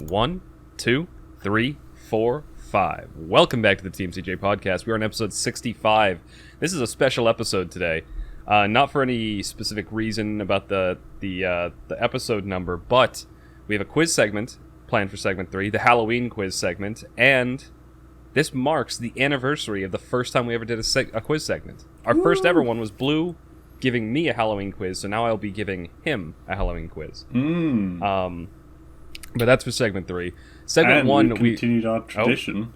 1, 2, 3, 4, 5. Welcome back to the TMCJ podcast. We are on episode 65. This is a special episode today. Not for any specific reason about the episode number, but we have a quiz segment planned for segment 3, the Halloween quiz segment, and this marks the anniversary of the first time we ever did a quiz segment. Our first ever one was Blue giving me a Halloween quiz, so now I'll be giving him a Halloween quiz. But that's for segment 3. Segment 1, we continued our tradition.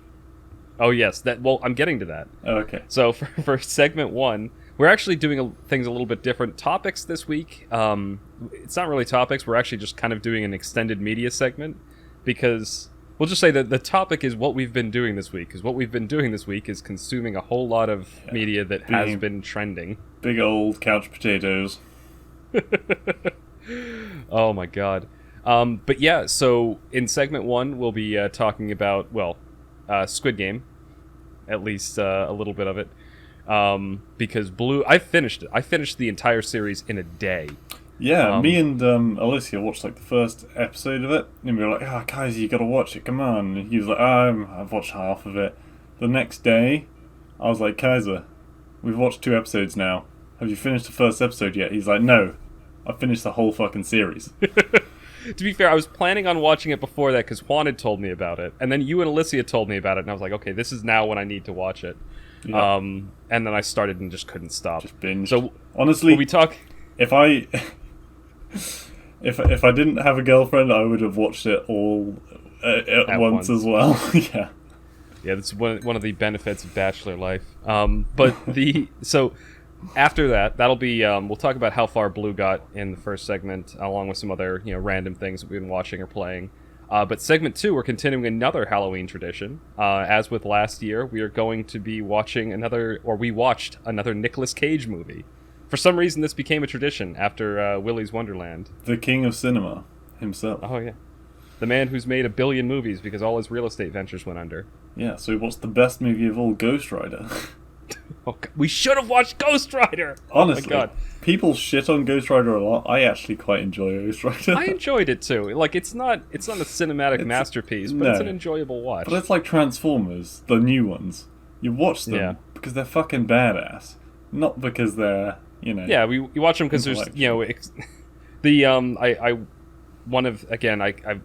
Oh yes, I'm getting to that. Oh, okay. So for segment 1, we're actually doing things a little bit different. Topics this week, it's not really topics. We're actually just kind of doing an extended media segment because we'll just say that the topic is what we've been doing this week. Because what we've been doing this week is consuming a whole lot of media that has been trending. Big old couch potatoes. Oh my god. But yeah, so in segment 1, we'll be talking about, Squid Game. At least a little bit of it. Because Blue, I finished it. I finished the entire series in a day. Yeah, me and Alicia watched like the first episode of it, and we were like, Kaiser, you gotta watch it, come on. And he was like, I've watched half of it. The next day, I was like, Kaiser, we've watched 2 episodes now. Have you finished the first episode yet? He's like, no, I finished the whole fucking series. To be fair, I was planning on watching it before that because Juan had told me about it, and then you and Alicia told me about it, and I was like, okay, this is now when I need to watch it. Yeah. And then I started and just couldn't stop. Just binged. So honestly, we talk. If I didn't have a girlfriend, I would have watched it all at once as well. Yeah. Yeah, that's one of the benefits of bachelor life. So after that'll be we'll talk about how far Blue got in the first segment, along with some other random things that we've been watching or playing. But segment 2, we're continuing another Halloween tradition. As with last year, we are going to be watching we watched another Nicolas Cage movie. For some reason, this became a tradition after Willy's Wonderland. The king of cinema himself. Oh yeah, the man who's made 1 billion movies because all his real estate ventures went under. Yeah, so what's the best movie of all? Ghost Rider. Oh, we should have watched Ghost Rider! Honestly, oh my god. People shit on Ghost Rider a lot. I actually quite enjoy Ghost Rider. I enjoyed it too. Like, it's not a cinematic masterpiece, but it's an enjoyable watch. But it's like Transformers, the new ones. You watch them because they're fucking badass, not because they're Yeah, we watch them because there's I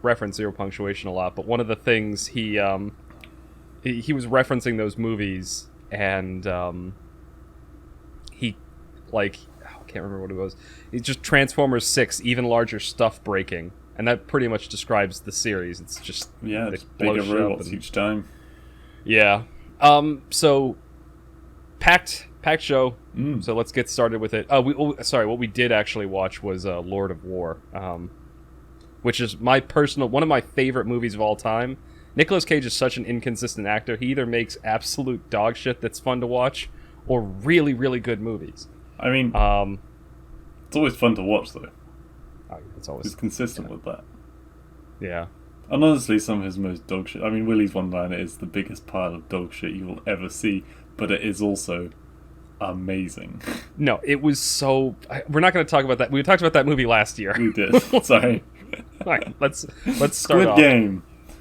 reference Zero Punctuation a lot, but one of the things he was referencing those movies. And he, I can't remember what it was. It's just Transformers 6, even larger stuff breaking, and that pretty much describes the series. It's just it's bigger robots each time. Yeah. So packed show. So let's get started with it. What we did actually watch was Lord of War, which is one of my favorite movies of all time. Nicolas Cage is such an inconsistent actor. He either makes absolute dog shit that's fun to watch, or really, really good movies. I mean, it's always fun to watch, though. He's consistent with that. Yeah. And honestly, some of his most dog shit... I mean, Willy's Wonderland is the biggest pile of dog shit you will ever see, but it is also amazing. No, it was so... We're not going to talk about that. We talked about that movie last year. We did. Sorry. All right, let's start off.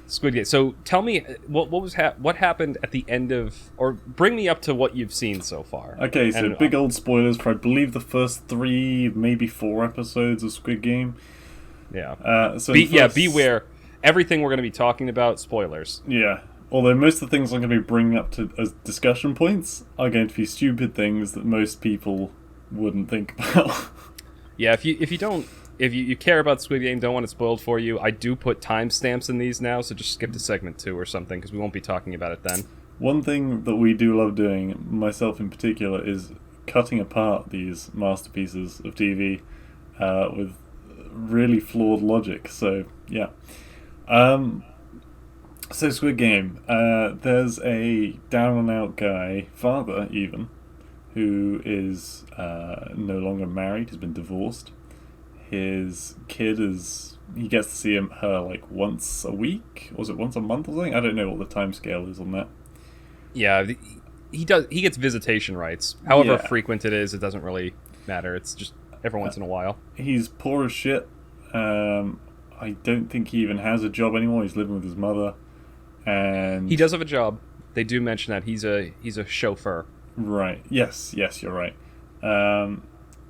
Squid Game. So tell me what happened at the end of, or bring me up to what you've seen so far. Okay, so big old spoilers for I believe the first 3, maybe 4 episodes of Squid Game. Yeah. Beware. Everything we're going to be talking about, spoilers. Yeah. Although most of the things I'm going to be bringing up as discussion points are going to be stupid things that most people wouldn't think about. Yeah. If you care about Squid Game, don't want it spoiled for you, I do put timestamps in these now, so just skip to segment 2 or something, because we won't be talking about it then. One thing that we do love doing, myself in particular, is cutting apart these masterpieces of TV with really flawed logic. So, yeah. So Squid Game. There's a down-and-out guy, father even, who is no longer married, he's been divorced. His kid he gets to see her like once a week. Was it once a month or something? I don't know what the time scale is on that. Yeah, he gets visitation rights. However frequent it is, it doesn't really matter. It's just every once in a while. He's poor as shit. I don't think he even has a job anymore. He's living with his mother, and He does have a job. They do mention that he's a chauffeur. right. Yes, you're right.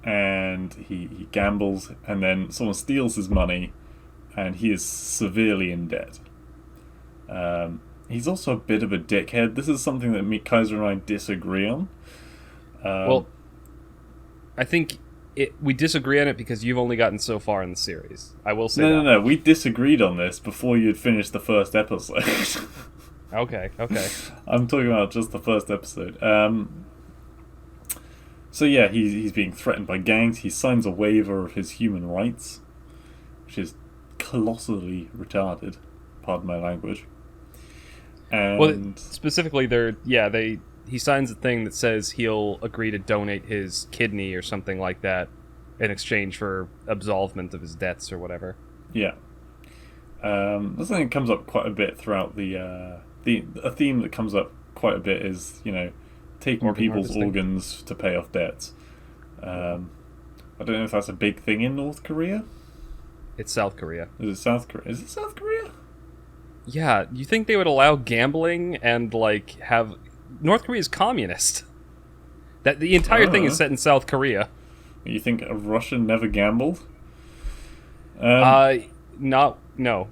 And he gambles, and then someone steals his money, and he is severely in debt. He's also a bit of a dickhead. This is something that Kaiser and I disagree on. Well, I think we disagree on it because you've only gotten so far in the series. I will say that. No. We disagreed on this before you'd finished the first episode. Okay. I'm talking about just the first episode. So yeah, he's being threatened by gangs. He signs a waiver of his human rights, which is colossally retarded. Pardon my language. And Well, specifically, he signs a thing that says he'll agree to donate his kidney or something like that in exchange for absolvement of his debts or whatever. yeah, that's something that comes up quite a bit throughout a theme that comes up quite a bit is taking people's organs to pay off debts. I don't know if that's a big thing in North Korea. It's South Korea. Is it South Korea? Is it South Korea? Yeah, you think they would allow gambling and have North Korea's communist? That the entire thing is set in South Korea. You think a Russian never gambled? No.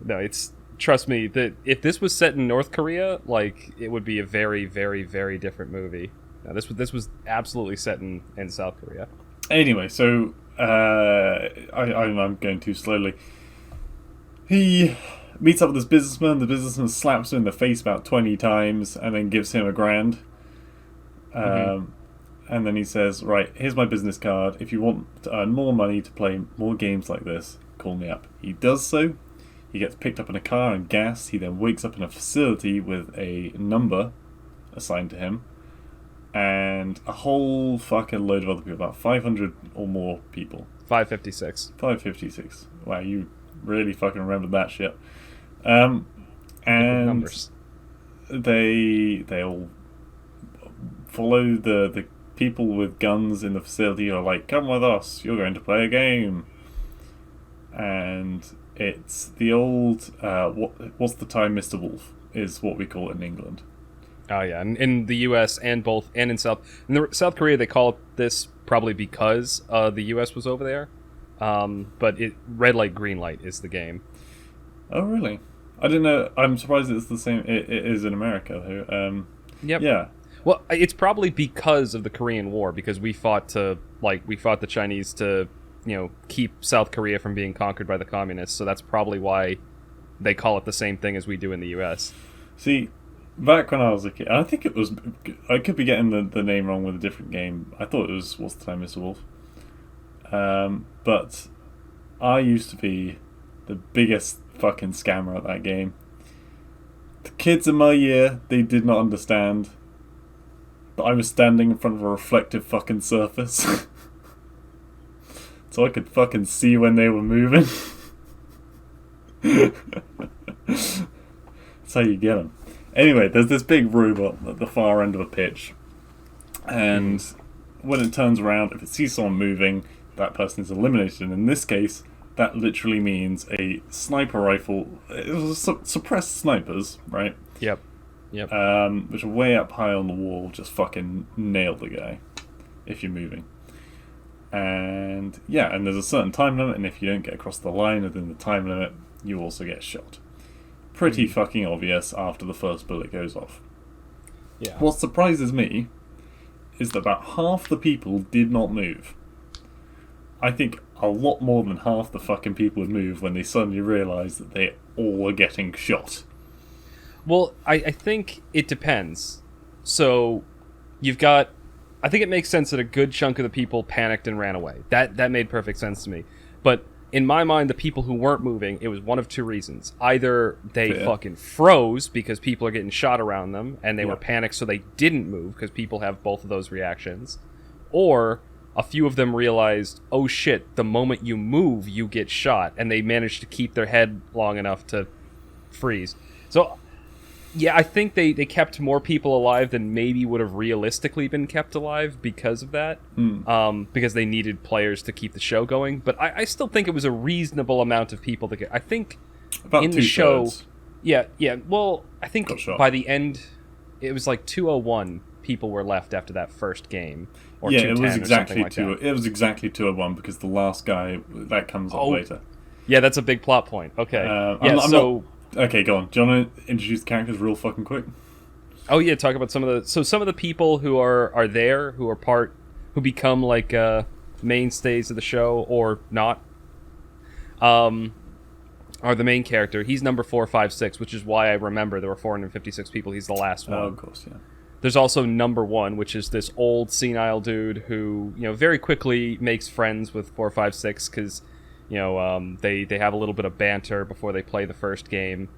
It's trust me that if this was set in North Korea, it would be a very, very, very different movie. No, this was absolutely set in South Korea. Anyway, so I'm going too slowly. He meets up with this businessman. The businessman slaps him in the face about 20 times and then gives him $1,000. And then he says, right, here's my business card. If you want to earn more money to play more games like this, call me up. He does so. He gets picked up in a car and gassed. He then wakes up in a facility with a number assigned to him. And a whole fucking load of other people. About 500 or more people. 556. 556. Wow, you really fucking remembered that shit. And numbers. They all follow the people with guns in the facility are like, come with us, you're going to play a game. And it's the old what's the time, Mr. Wolf, is what we call it in England. Oh yeah, in the U.S. and in South Korea they call it this probably because the U.S. was over there. But red light, green light is the game. Oh really? I didn't know. I'm surprised it's the same. It is in America though. Yep. Yeah. Well, it's probably because of the Korean War, because we fought the Chinese to keep South Korea from being conquered by the communists. So that's probably why they call it the same thing as we do in the U.S. See, back when I was a kid, I think it was. I could be getting the name wrong with a different game. I thought it was What's the Time, Mr. Wolf. But I used to be the biggest fucking scammer at that game. The kids in my year, they did not understand that I was standing in front of a reflective fucking surface. So I could fucking see when they were moving. That's how you get them. Anyway, there's this big robot at the far end of a pitch. And when it turns around, if it sees someone moving, that person is eliminated. And in this case, that literally means a sniper rifle. It was suppressed snipers, right? Yep. Which are way up high on the wall, just fucking nail the guy if you're moving. And yeah, and there's a certain time limit, and if you don't get across the line within the time limit, you also get shot. Pretty fucking obvious after the first bullet goes off. Yeah. What surprises me is that about half the people did not move. I think a lot more than half the fucking people would move when they suddenly realise that they all were getting shot. Well, I think it depends. So, you've got... I think it makes sense that a good chunk of the people panicked and ran away. That made perfect sense to me. But in my mind, the people who weren't moving, it was one of two reasons. Either they fucking froze because people are getting shot around them, and they were panicked so they didn't move because people have both of those reactions. Or a few of them realized, oh shit, the moment you move, you get shot, and they managed to keep their head long enough to freeze. So Yeah, I think they kept more people alive than maybe would have realistically been kept alive because of that. Because they needed players to keep the show going. But I still think it was a reasonable amount of people to get. I think About in the two show, thirds. yeah. Well, I think Got shot. by the end, it was like 201 people were left after that first game, or Yeah, 210 it was or exactly something like that. It was exactly 201 because the last guy that comes up later. Yeah, that's a big plot point. Okay. I'm not- okay, go on. Do you want to introduce the characters real fucking quick? Oh yeah, talk about some of the people who are there, who become like mainstays of the show or not. Are the main character. He's number 456, which is why I remember there were 456 people. He's the last one. Oh, of course, yeah. There's also number 1, which is this old senile dude who, very quickly makes friends with 456 because, they have a little bit of banter before they play the first game.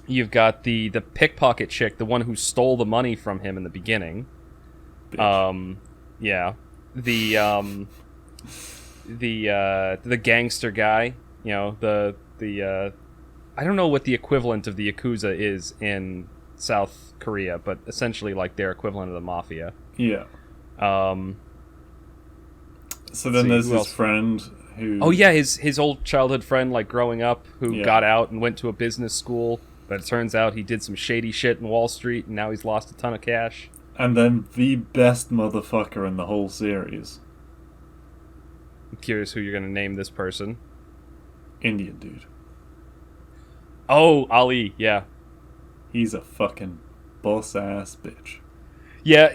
You've got the pickpocket chick, the one who stole the money from him in the beginning. Bitch. Yeah. The gangster guy, the I don't know what the equivalent of the Yakuza is in South Korea, but essentially like their equivalent of the mafia. Yeah. Um, So then there's his friend who... Oh yeah, his old childhood friend, like growing up, who Yeah. got out and went to a business school, but it turns out he did some shady shit in Wall Street, and now he's lost a ton of cash. And then the best motherfucker in the whole series. I'm curious who you're going to name this person. Indian dude. Oh, Ali, yeah. He's a fucking boss-ass bitch. Yeah,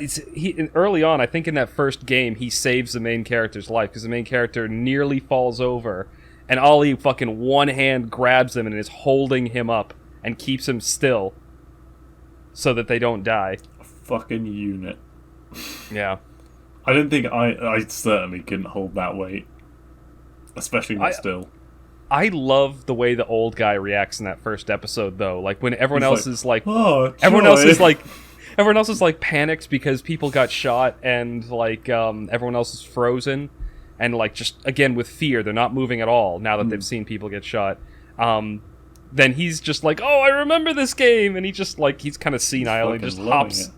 early on, I think in that first game, he saves the main character's life, because the main character nearly falls over, and Ali fucking one hand grabs him and is holding him up, and keeps him still, so that they don't die. A fucking unit. Yeah. I don't think I certainly couldn't hold that weight. Especially not still. I love the way the old guy reacts in that first episode, though. Like, when everyone else is like... Oh, joy. Everyone else is like panicked because people got shot and like everyone else is frozen and like just again with fear they're not moving at all now that they've seen people get shot. Then he's just like, oh, I remember this game, and he just like he's kind of senile and just hops.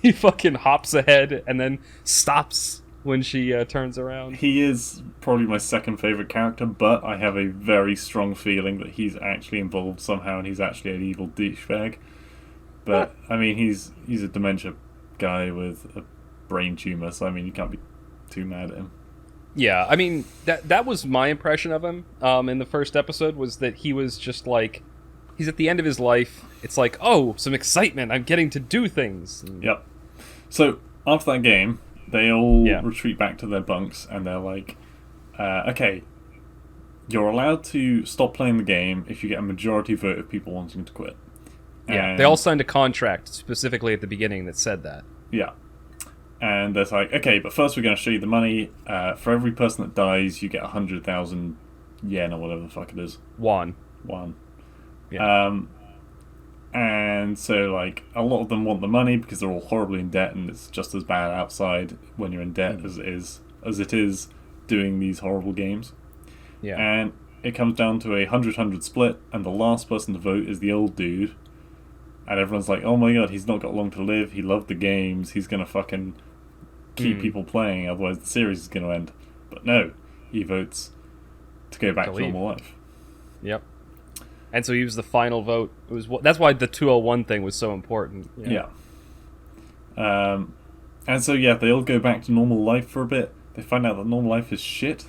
He fucking hops ahead and then stops when she turns around. He is probably my second favourite character, but I have a very strong feeling that he's actually involved somehow and he's actually an evil douchebag. But, I mean, he's a dementia guy with a brain tumour, so, I mean, you can't be too mad at him. Yeah, I mean, that was my impression of him in the first episode, was that he was just like... He's at the end of his life. It's like, oh, some excitement. I'm getting to do things. Yep. So, after that game, they all Yeah. retreat back to their bunks, and they're like, okay, you're allowed to stop playing the game if you get a majority vote of people wanting to quit. Yeah, And- they all signed a contract specifically at the beginning that said that. Yeah. And they're like, okay, but first we're going to show you the money. For every person that dies, you get 100,000 yen or whatever the fuck it is. One. Yeah. And so, like, a lot of them want the money because they're all horribly in debt, and it's just as bad outside when you're in debt as it is doing these horrible games. Yeah. And it comes down to a 100-100 split, and the last person to vote is the old dude. And everyone's like, oh my god, he's not got long to live, he loved the games, he's gonna fucking keep people playing, otherwise the series is gonna end. But no, he votes to go back to normal life. Yep. And so he was the final vote. That's why the 201 thing was so important. Yeah. And so, yeah, they all go back to normal life for a bit. They find out that normal life is shit.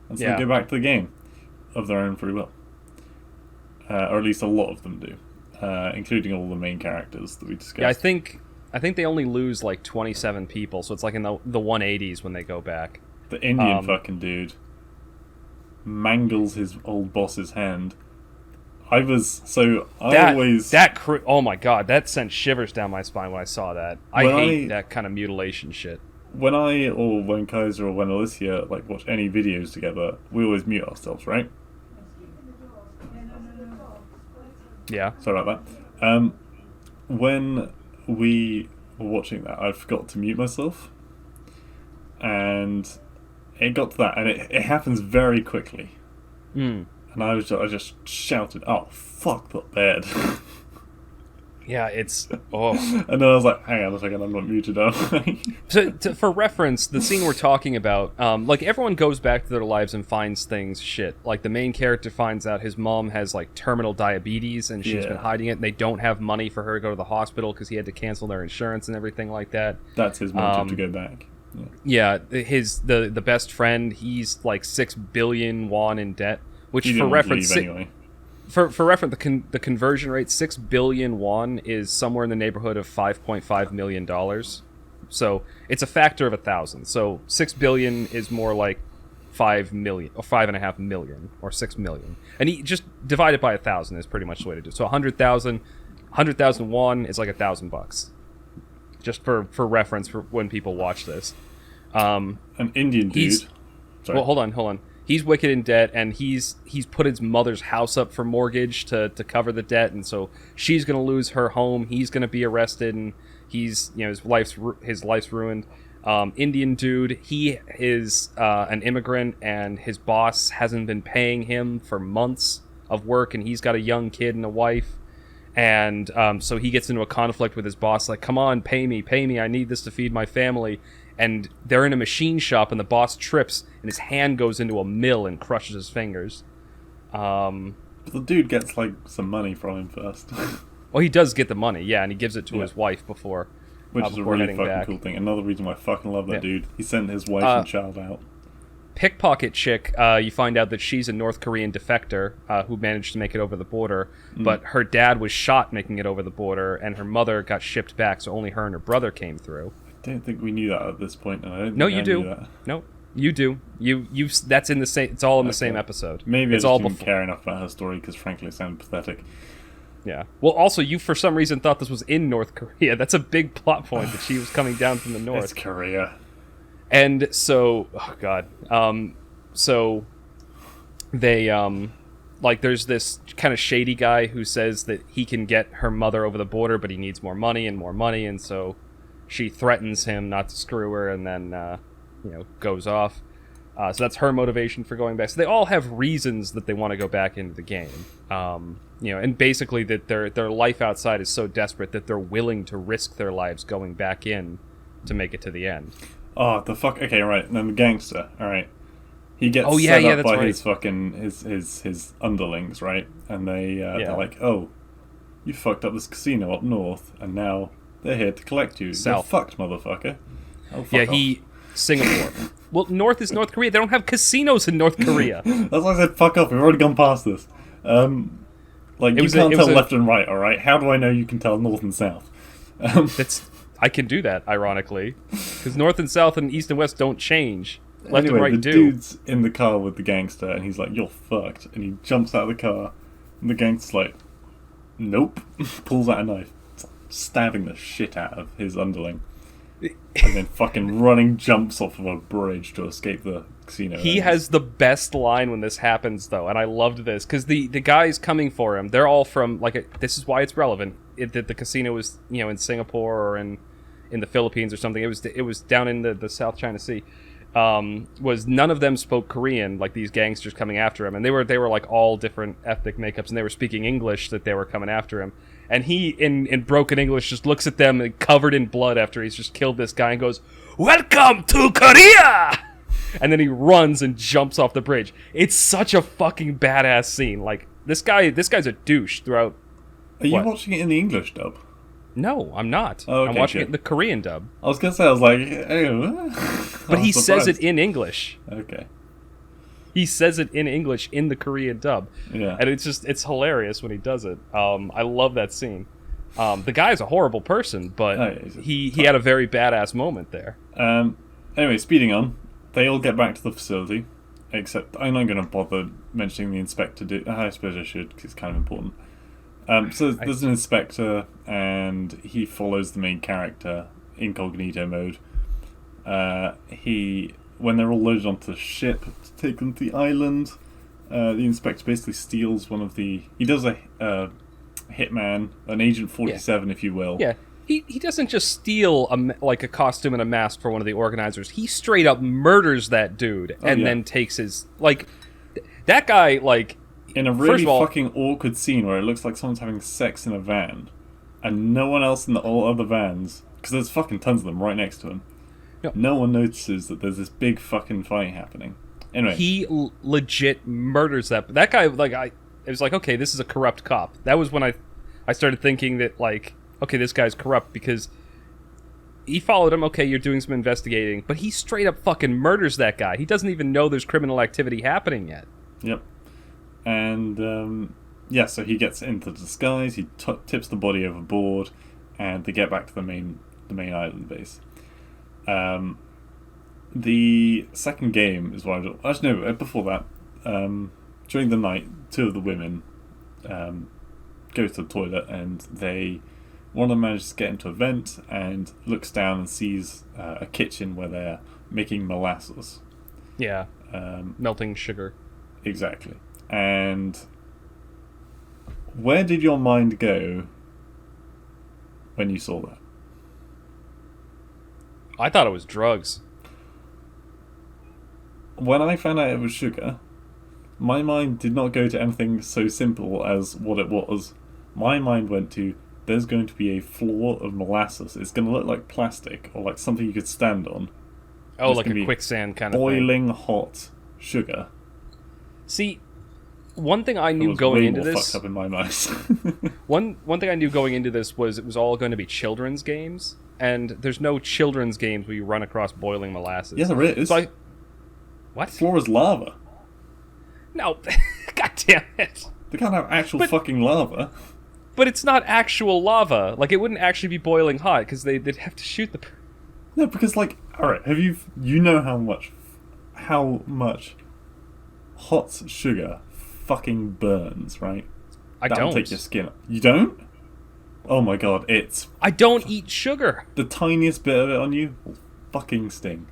And so they go back to the game of their own free will. Or at least a lot of them do. Including all the main characters that we discussed. Yeah, I think they only lose like 27 people, so it's like in the 180s when they go back. The Indian fucking dude mangles his old boss's hand. Oh my god, that sent shivers down my spine when I saw that. I hate that kind of mutilation shit. When Kaiser or when Alicia like watch any videos together, we always mute ourselves, right? Yeah. Sorry about that. When we were watching that, I forgot to mute myself. And it got to that, and it happens very quickly. And And I just shouted, "Oh, fuck the bed!" Yeah, it's oh. And then I was like, "Hang on a second, I'm not muted, am I?" So, for reference, the scene we're talking about, like everyone goes back to their lives and finds things shit. Like the main character finds out his mom has like terminal diabetes and she's been hiding it, and they don't have money for her to go to the hospital because he had to cancel their insurance and everything like that. That's his motive to go back. Yeah, the best friend, he's like 6 billion won in debt, which for reference. Anyway. For reference, the conversion rate, 6 billion won is somewhere in the neighborhood of $5.5 million. So it's a factor of 1,000. So 6 billion is more like 5 million, or 5.5 million, or 6 million. And he just divide it by 1,000 is pretty much the way to do it. So 100,000 won is like $1,000. Just for reference for when people watch this. An Indian dude. Sorry. Well, hold on. He's wicked in debt, and he's put his mother's house up for mortgage to cover the debt, and so she's gonna lose her home. He's gonna be arrested, and his life's ruined. Indian dude, he is an immigrant, and his boss hasn't been paying him for months of work, and he's got a young kid and a wife, and so he gets into a conflict with his boss, like, "Come on, pay me! I need this to feed my family." And they're in a machine shop, and the boss trips, and his hand goes into a mill and crushes his fingers. But the dude gets, like, some money from him first. Well, he does get the money, yeah, and he gives it to his wife before. Which is a really fucking cool thing. Another reason why I fucking love that dude. He sent his wife and child out. Pickpocket chick, you find out that she's a North Korean defector who managed to make it over the border, but her dad was shot making it over the border, and her mother got shipped back, so only her and her brother came through. I don't think we knew that at this point, and I don't think No, you I do. knew that. No, you do. You that's in the same. It's all in the same episode. Maybe it's I just all didn't care enough about her story because, frankly, it sounded pathetic. Yeah. Well, also, you for some reason thought this was in North Korea. That's a big plot point that she was coming down from the north. It's Korea. And so, oh god. So they like there's this kind of shady guy who says that he can get her mother over the border, but he needs more money, and so she threatens him not to screw her, and then goes off. So that's her motivation for going back. So they all have reasons that they want to go back into the game. And basically that their life outside is so desperate that they're willing to risk their lives going back in to make it to the end. Oh, the fuck. Okay, right. And then the gangster. All right. He gets set up by his fucking his underlings, right? And they're like, "Oh, you fucked up this casino up north, and now they're here to collect you. South. You're fucked, motherfucker." Oh, fuck off. Singapore. Well, north is North Korea. They don't have casinos in North Korea. That's why I said fuck off. We've already gone past this. You can't tell left and right, alright? How do I know you can tell north and south? I can do that, ironically. Because north and south and east and west don't change. Left and right the do. Dude's in the car with the gangster, and he's like, "You're fucked." And he jumps out of the car, and the gangster's like, "Nope." Pulls out a knife, stabbing the shit out of his underling. And then fucking running jumps off of a bridge to escape the casino. He has the best line when this happens, though, and I loved this, because the guys coming for him, they're all from, this is why it's relevant, that the casino was, in Singapore or in the Philippines or something. It was down in the South China Sea. Was none of them spoke Korean, like these gangsters coming after him, and they were like all different ethnic makeups, and they were speaking English that they were coming after him. And he, in broken English, just looks at them covered in blood after he's just killed this guy and goes, "Welcome to Korea!" And then he runs and jumps off the bridge. It's such a fucking badass scene. Like, this guy's a douche throughout. Are you watching it in the English dub? No, I'm not. Oh, okay, I'm watching it in the Korean dub. I was gonna say, I was like, hey, but he says it in English. Okay. He says it in English in the Korean dub. Yeah. And it's hilarious when he does it. I love that scene. The guy's a horrible person, but he had a very badass moment there. Anyway, speeding on, they all get back to the facility, except I'm not going to bother mentioning the inspector. I suppose I should, because it's kind of important. So there's an inspector, and he follows the main character, incognito mode. When they're all loaded onto the ship to take them to the island, the inspector basically steals one of the... He does a hitman, an Agent 47, if you will. Yeah, he doesn't just steal a costume and a mask for one of the organizers. He straight up murders that dude and then takes his... That guy, In a really fucking awkward scene where it looks like someone's having sex in a van, and no one else in all other vans, because there's fucking tons of them right next to him. Yep. No one notices that there's this big fucking fight happening. Anyway, he legit murders that guy. Like it was like, okay, this is a corrupt cop. That was when I started thinking that, like, okay, this guy's corrupt because he followed him. Okay, you're doing some investigating, but he straight up fucking murders that guy. He doesn't even know there's criminal activity happening yet. Yep. And so he gets into disguise. He tips the body overboard, and they get back to the main island base. The second game is what I do. Actually, no. Before that, during the night, two of the women go to the toilet, and one of them manages to get into a vent and looks down and sees a kitchen where they're making molasses. Yeah. Melting sugar. Exactly. And where did your mind go when you saw that? I thought it was drugs. When I found out it was sugar, my mind did not go to anything so simple as what it was. My mind went to, there's going to be a floor of molasses. It's going to look like plastic or like something you could stand on. Oh, like a quicksand kind of boiling hot sugar. See, one thing I knew going into this... fucked up in my mind. One thing I knew going into this was it was all going to be children's games, and there's no children's games where you run across boiling molasses. Yeah, there is. So what? Floor is lava. No. God damn it. They can't have actual fucking lava. But it's not actual lava. Like, it wouldn't actually be boiling hot, because they'd have to shoot the... No, because, like, alright, you know how much hot sugar fucking burns, right? That'll take your skin up. You don't? Oh my god, I don't eat sugar. The tiniest bit of it on you will fucking sting.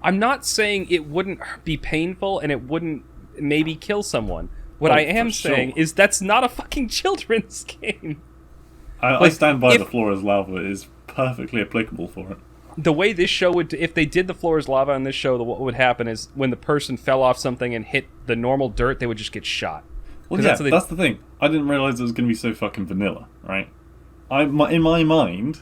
I'm not saying it wouldn't be painful and it wouldn't maybe kill someone. What I am saying is that's not a fucking children's game. I stand by the floor is lava is perfectly applicable for it. The way this show would... If they did the floor is lava on this show, what would happen is when the person fell off something and hit the normal dirt, they would just get shot. Well, yeah, that's the thing. I didn't realize it was going to be so fucking vanilla, right? In my mind,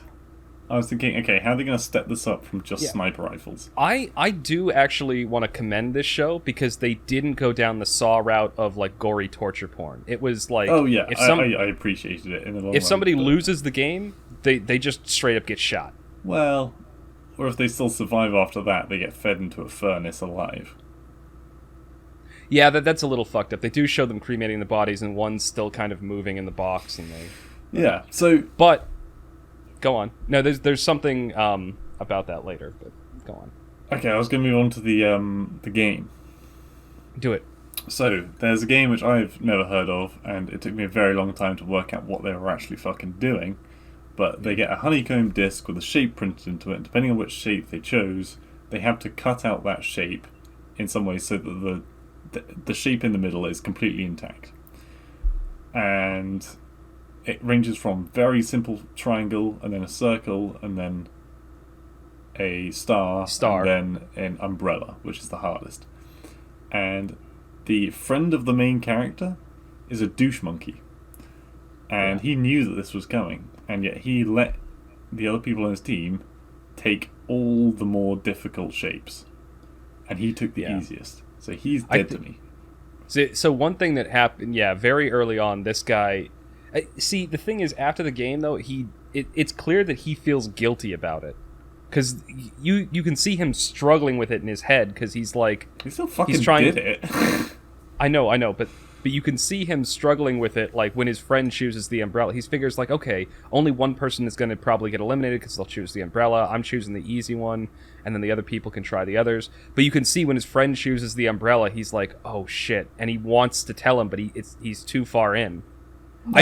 I was thinking, okay, how are they going to step this up from just sniper rifles? I do actually want to commend this show because they didn't go down the Saw route of, like, gory torture porn. It was like... Oh, yeah, I appreciated it in the long run. If somebody loses the game, they just straight up get shot. Well... Or if they still survive after that, they get fed into a furnace alive. Yeah, that's a little fucked up. They do show them cremating the bodies, and one's still kind of moving in the box, and they... Yeah, so... But, go on. No, there's something about that later, but go on. Okay, I was going to move on to the game. Do it. So, there's a game which I've never heard of, and it took me a very long time to work out what they were actually fucking doing. But they get a honeycomb disc with a shape printed into it, and depending on which shape they chose, they have to cut out that shape in some way so that the shape in the middle is completely intact. And it ranges from very simple triangle, and then a circle, and then a star, and then an umbrella, which is the hardest. And the friend of the main character is a douche monkey. And he knew that this was coming, and yet he let the other people on his team take all the more difficult shapes. And he took the easiest. So he's dead to me. So one thing that happened, very early on, this guy... See, the thing is, after the game, though, it's clear that he feels guilty about it. Because you can see him struggling with it in his head, because he's like... He still fucking did it. I know, but you can see him struggling with it, like, when his friend chooses the umbrella. He figures, like, okay, only one person is going to probably get eliminated because they'll choose the umbrella. I'm choosing the easy one, and then the other people can try the others. But you can see when his friend chooses the umbrella, he's like, oh, shit. And he wants to tell him, but he's too far in. No.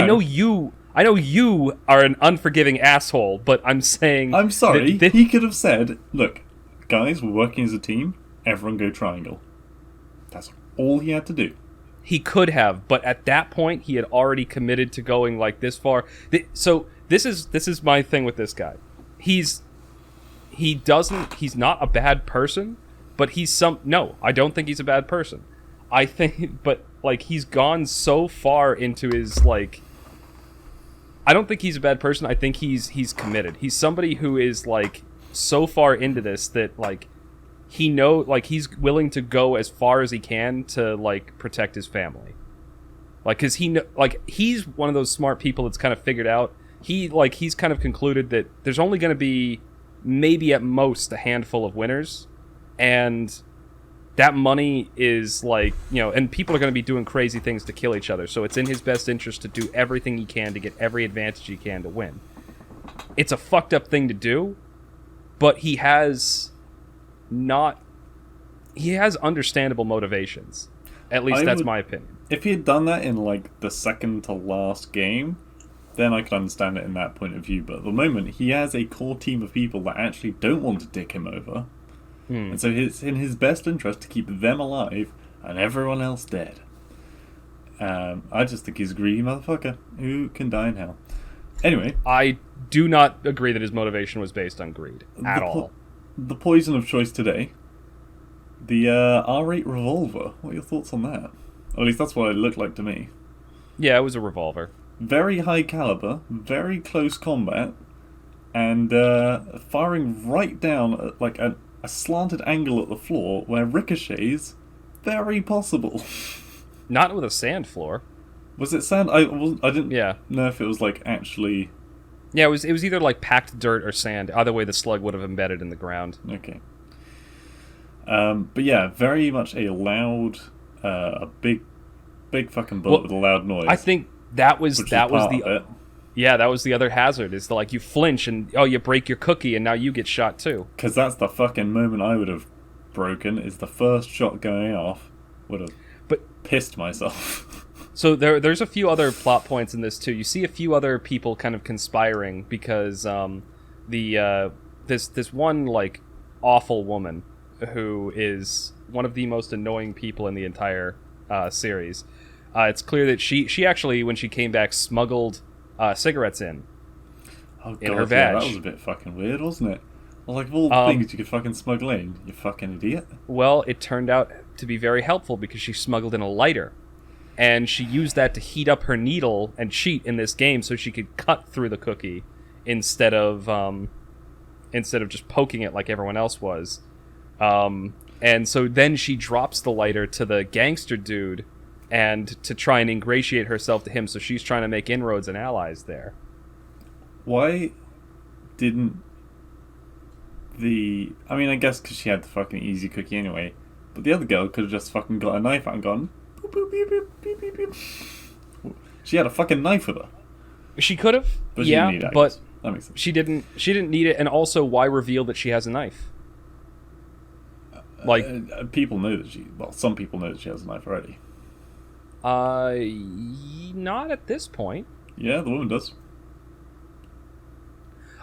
I know you are an unforgiving asshole, but I'm saying... I'm sorry, he could have said, look, guys, we're working as a team, everyone go triangle. That's all he had to do. He could have, but at that point, he had already committed to going, like, this far. So, this is my thing with this guy. He's not a bad person, but no, I don't think he's a bad person. I think, but like he's gone so far into his like. I don't think he's a bad person. I think he's committed. He's somebody who is like so far into this that like he's willing to go as far as he can to like protect his family. Like, cause he's one of those smart people that's kind of figured out. He's kind of concluded that there's only going to be maybe at most a handful of winners, and that money is like, and people are going to be doing crazy things to kill each other. So it's in his best interest to do everything he can to get every advantage he can to win. It's a fucked up thing to do, but he has understandable motivations. At least that's my opinion. If he had done that in like the second to last game, then I could understand it in that point of view. But at the moment, he has a core team of people that actually don't want to dick him over. And so it's in his best interest to keep them alive and everyone else dead. I just think he's a greedy motherfucker who can die in hell. Anyway. I do not agree that his motivation was based on greed at all. The poison of choice today. The R8 revolver. What are your thoughts on that? At least that's what it looked like to me. Yeah, it was a revolver. Very high caliber, very close combat, and firing right down at like a slanted angle at the floor where ricochets very possible. Not with a sand floor. Was it sand? I didn't know if it was like actually. Yeah, it was either like packed dirt or sand. Either way, the slug would have embedded in the ground. Okay. But yeah, very much a loud, a big fucking bullet with a loud noise. I think that was the. Yeah, that was the other hazard, is like you flinch and you break your cookie and now you get shot too. Because that's the fucking moment I would have broken, is the first shot going off would have pissed myself. So there's a few other plot points in this too. You see a few other people kind of conspiring because this one like awful woman who is one of the most annoying people in the entire series. It's clear that she actually, when she came back, smuggled cigarettes in her badge. Yeah, that was a bit fucking weird, wasn't it? Well, like, of all the things you could fucking smuggle in, you fucking idiot. Well, it turned out to be very helpful because she smuggled in a lighter. And she used that to heat up her needle and cheat in this game so she could cut through the cookie instead of just poking it like everyone else was. And so then she drops the lighter to the gangster dude and to try and ingratiate herself to him, so she's trying to make inroads and allies there. Why didn't I guess because she had the fucking easy cookie anyway, but the other girl could have just fucking got a knife out and gone, boop, boop, beep, beep, beep, beep, beep. She had a fucking knife with her. She could have, but she didn't need it, but that makes sense. She didn't need it, and also, why reveal that she has a knife? Like, people know that some people know that she has a knife already. Not at this point. Yeah, the woman does.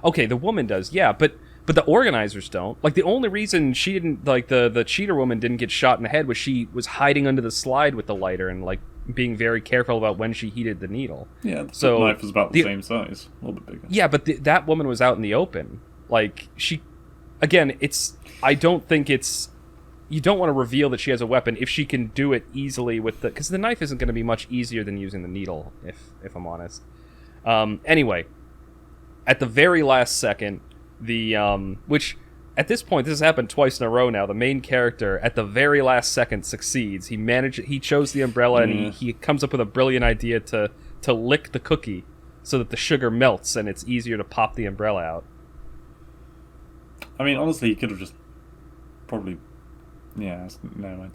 Okay, the woman does, yeah, but the organizers don't. Like, the only reason she didn't, like, the cheater woman didn't get shot in the head was she was hiding under the slide with the lighter and, like, being very careful about when she heated the needle. Yeah, the knife was about the same size, a little bit bigger. Yeah, but that woman was out in the open. Like, I don't think it's... You don't want to reveal that she has a weapon if she can do it easily with the... Because the knife isn't going to be much easier than using the needle, if I'm honest. Anyway, at the very last second, which, at this point, this has happened twice in a row now, the main character, at the very last second, succeeds. He chose the umbrella, and he comes up with a brilliant idea to lick the cookie so that the sugar melts, and it's easier to pop the umbrella out. I mean, honestly, he could have just probably... Yeah, never mind.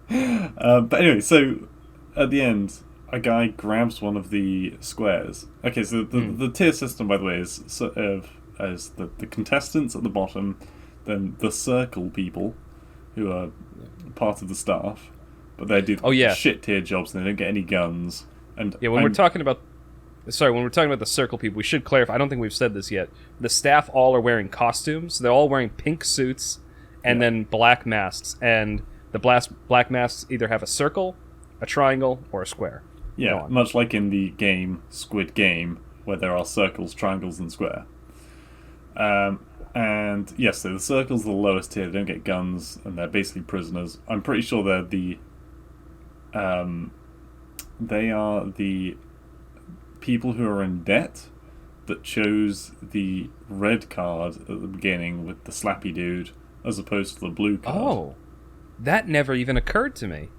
But anyway, so at the end, a guy grabs one of the squares. Okay, so the tier system, by the way, is sort of as the contestants at the bottom, then the circle people, who are part of the staff, but they do shit tier jobs and they don't get any guns. And when we're talking about the circle people, we should clarify, I don't think we've said this yet, the staff all are wearing costumes. They're all wearing pink suits and then black masks. And the black masks either have a circle, a triangle, or a square. Yeah, much like in the game Squid Game, where there are circles, triangles, and square. And yes, so the Circle's the lowest tier. They don't get guns, and they're basically prisoners. I'm pretty sure they are the people who are in debt that chose the red card at the beginning with the slappy dude as opposed to the blue card. Oh, that never even occurred to me.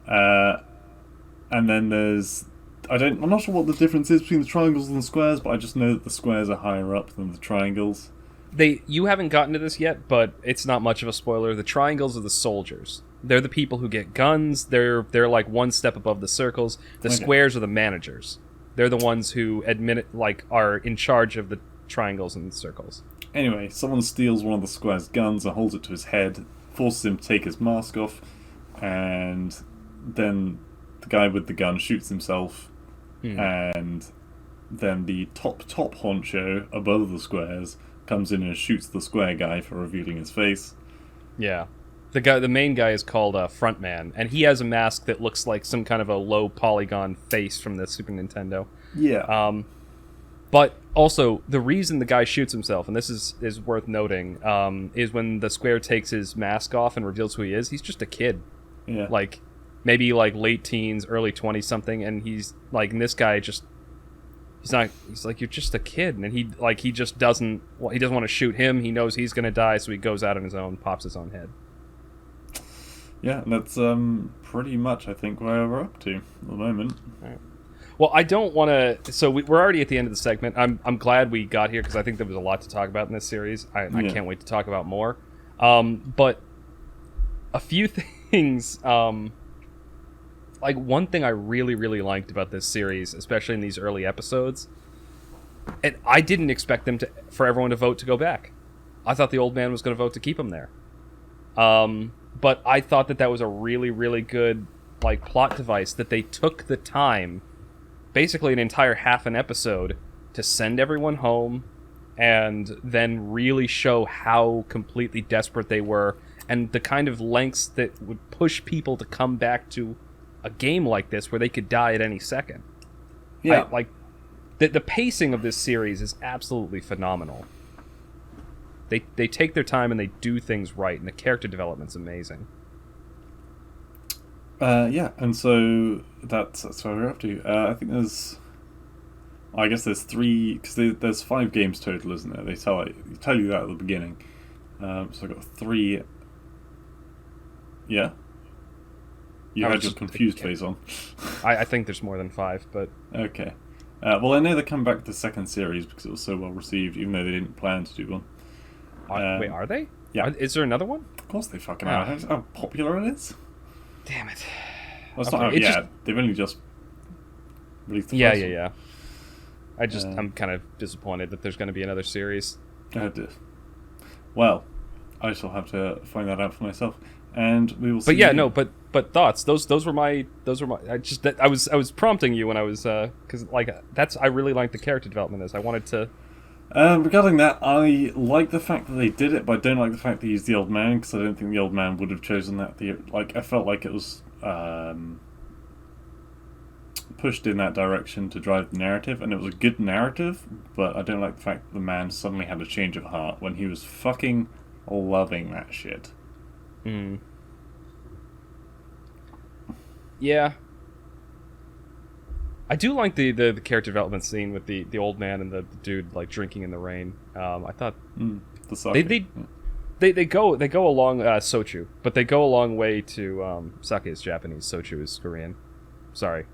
And then there's... I'm not sure what the difference is between the triangles and the squares, but I just know that the squares are higher up than the triangles. You haven't gotten to this yet, but it's not much of a spoiler. The triangles are the soldiers. They're the people who get guns. They're like one step above the circles. The squares are the managers. They're the ones who are in charge of the triangles and the circles. Anyway, someone steals one of the square's guns and holds it to his head, forces him to take his mask off, and then the guy with the gun shoots himself, and then the top honcho above the squares comes in and shoots the square guy for revealing his face. Yeah. The main guy is called Frontman, and he has a mask that looks like some kind of a low polygon face from the Super Nintendo. Yeah. But also, the reason the guy shoots himself, and this is worth noting, is when the square takes his mask off and reveals who he is, he's just a kid. Yeah. Like, maybe like late teens, early 20s something, and he's like, and this guy just... He's like, you're just a kid, and he just doesn't want to shoot him. He knows he's going to die, so he goes out on his own, pops his own head. Yeah, that's pretty much, I think, where we're up to at the moment. All right. Well, I don't want to... So we're already at the end of the segment. I'm glad we got here, because I think there was a lot to talk about in this series. I can't wait to talk about more. But a few things... Like, one thing I really, really liked about this series, especially in these early episodes, and I didn't expect for everyone to vote to go back. I thought the old man was going to vote to keep him there. But I thought that was a really, really good, like, plot device, that they took the time, basically an entire half an episode, to send everyone home, and then really show how completely desperate they were, and the kind of lengths that would push people to come back to a game like this where they could die at any second. Yeah. The pacing of this series is absolutely phenomenal. They take their time and they do things right, and the character development's amazing. Yeah, and so that's what we're up to. I think there's 3, because there's 5 games total, isn't there? They tell you that at the beginning. So I've got 3. Yeah? You had your confused face on. I think there's more than 5, but... Okay. Well, I know they come back to the second series because it was so well received, even though they didn't plan to do one. Wait, are they? Yeah. Is there another one? Of course they fucking are. How popular it is. Damn it. Well, it's not out yet. They've only just released the first one. Yeah. I'm kind of disappointed that there's going to be another series. Oh dear. Well, I shall have to find that out for myself. And we will see. But yeah, no, but thoughts. Those were my. I was prompting you when I was because I really like the character development. I wanted to. Regarding that, I like the fact that they did it, but I don't like the fact they used the old man, because I don't think the old man would have chosen that. I felt like it was pushed in that direction to drive the narrative, and it was a good narrative. But I don't like the fact that the man suddenly had a change of heart when he was fucking loving that shit. Yeah. I do like the character development scene with the old man and the dude like drinking in the rain. I thought the sake. They go along sochu, but they go a long way to sake is Japanese, sochu is Korean. Sorry.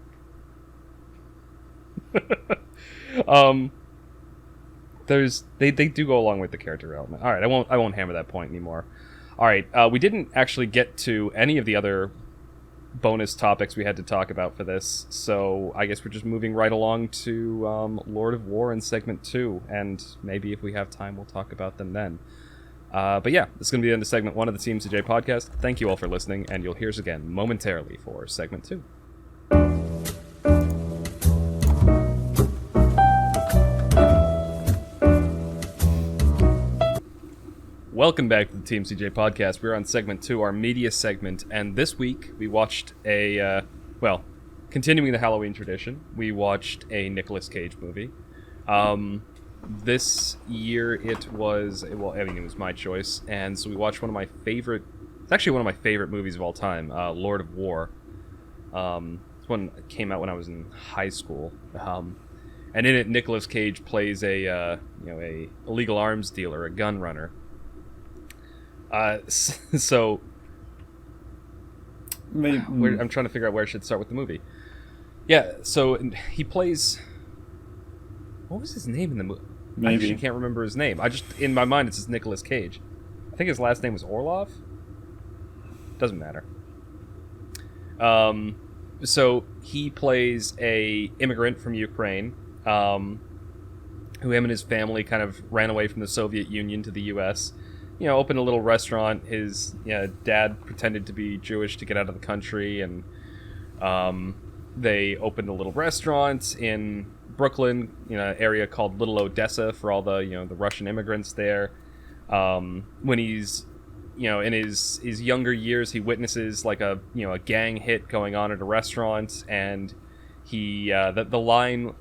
They do go along with the character development. All right, I won't hammer that point anymore. All right, we didn't actually get to any of the other bonus topics we had to talk about for this, so I guess we're just moving right along to Lord of War in segment 2, and maybe if we have time we'll talk about them then. But yeah, this is going to be the end of segment 1 of the TMCJ podcast. Thank you all for listening, and you'll hear us again momentarily for segment 2. Welcome back to the TMCJ podcast. We're on segment 2, our media segment, and this week we watched continuing the Halloween tradition, we watched a Nicolas Cage movie. this year it was, well, I mean, it was my choice, and so we watched one of my favorite. It's actually one of my favorite movies of all time, Lord of War. This one came out when I was in high school, and in it, Nicolas Cage plays a illegal arms dealer, a gun runner. So I'm trying to figure out where I should start with the movie. Yeah, so he plays. What was his name in the movie? I actually can't remember his name. In my mind, it's just Nicolas Cage. I think his last name was Orlov. Doesn't matter. So he plays a immigrant from Ukraine, who him and his family kind of ran away from the Soviet Union to the U.S. Opened a little restaurant. His dad pretended to be Jewish to get out of the country, and they opened a little restaurant in Brooklyn, an area called Little Odessa for all the the Russian immigrants there. When he's in his younger years, he witnesses like a gang hit going on at a restaurant, and he the line.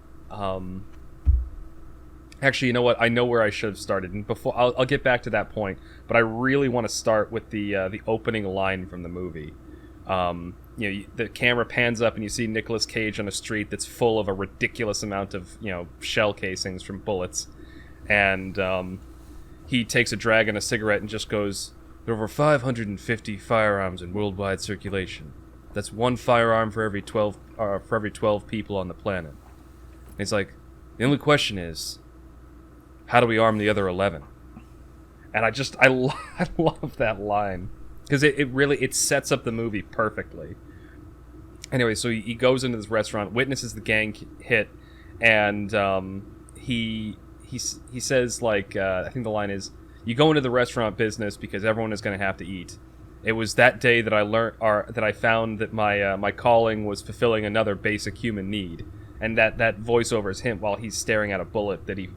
Actually, you know what? I know where I should have started, and before I'll get back to that point. But I really want to start with the opening line from the movie. The camera pans up and you see Nicolas Cage on a street that's full of a ridiculous amount of shell casings from bullets, and he takes a drag on a cigarette and just goes, "There are over 550 firearms in worldwide circulation. That's one firearm for every 12 people on the planet." And he's like, "The only question is, how do we arm the other 11?" And I love that line. Because it really sets up the movie perfectly. Anyway, so he goes into this restaurant, witnesses the gang hit, and he says, like, I think the line is, "You go into the restaurant business because everyone is going to have to eat. It was that day that I found that my calling was fulfilling another basic human need." And that voiceover is him while he's staring at a bullet that he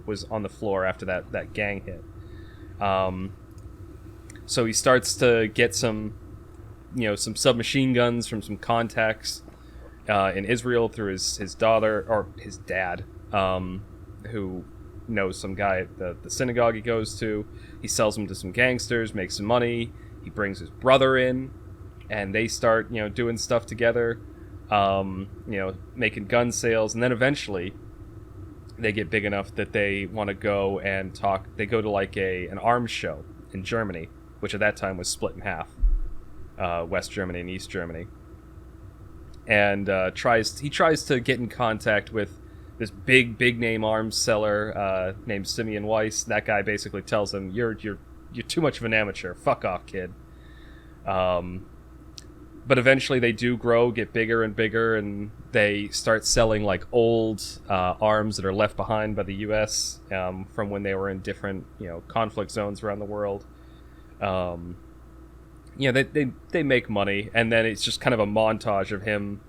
was on the floor after that gang hit. So he starts to get some submachine guns from some contacts in Israel through his daughter, or his dad, who knows some guy at the synagogue he goes to. He sells them to some gangsters, makes some money. He brings his brother in, and they start doing stuff together, making gun sales, and then eventually they get big enough that they want to go and talk. They go to like an arms show in Germany, which at that time was split in half, West Germany and East Germany. And he tries to get in contact with this big name arms seller named Simeon Weiss. That guy basically tells him, "You're too much of an amateur. Fuck off, kid." But eventually they do grow, get bigger and bigger, and they start selling like old arms that are left behind by the U.S. From when they were in different conflict zones around the world. They make money, and then it's just kind of a montage of him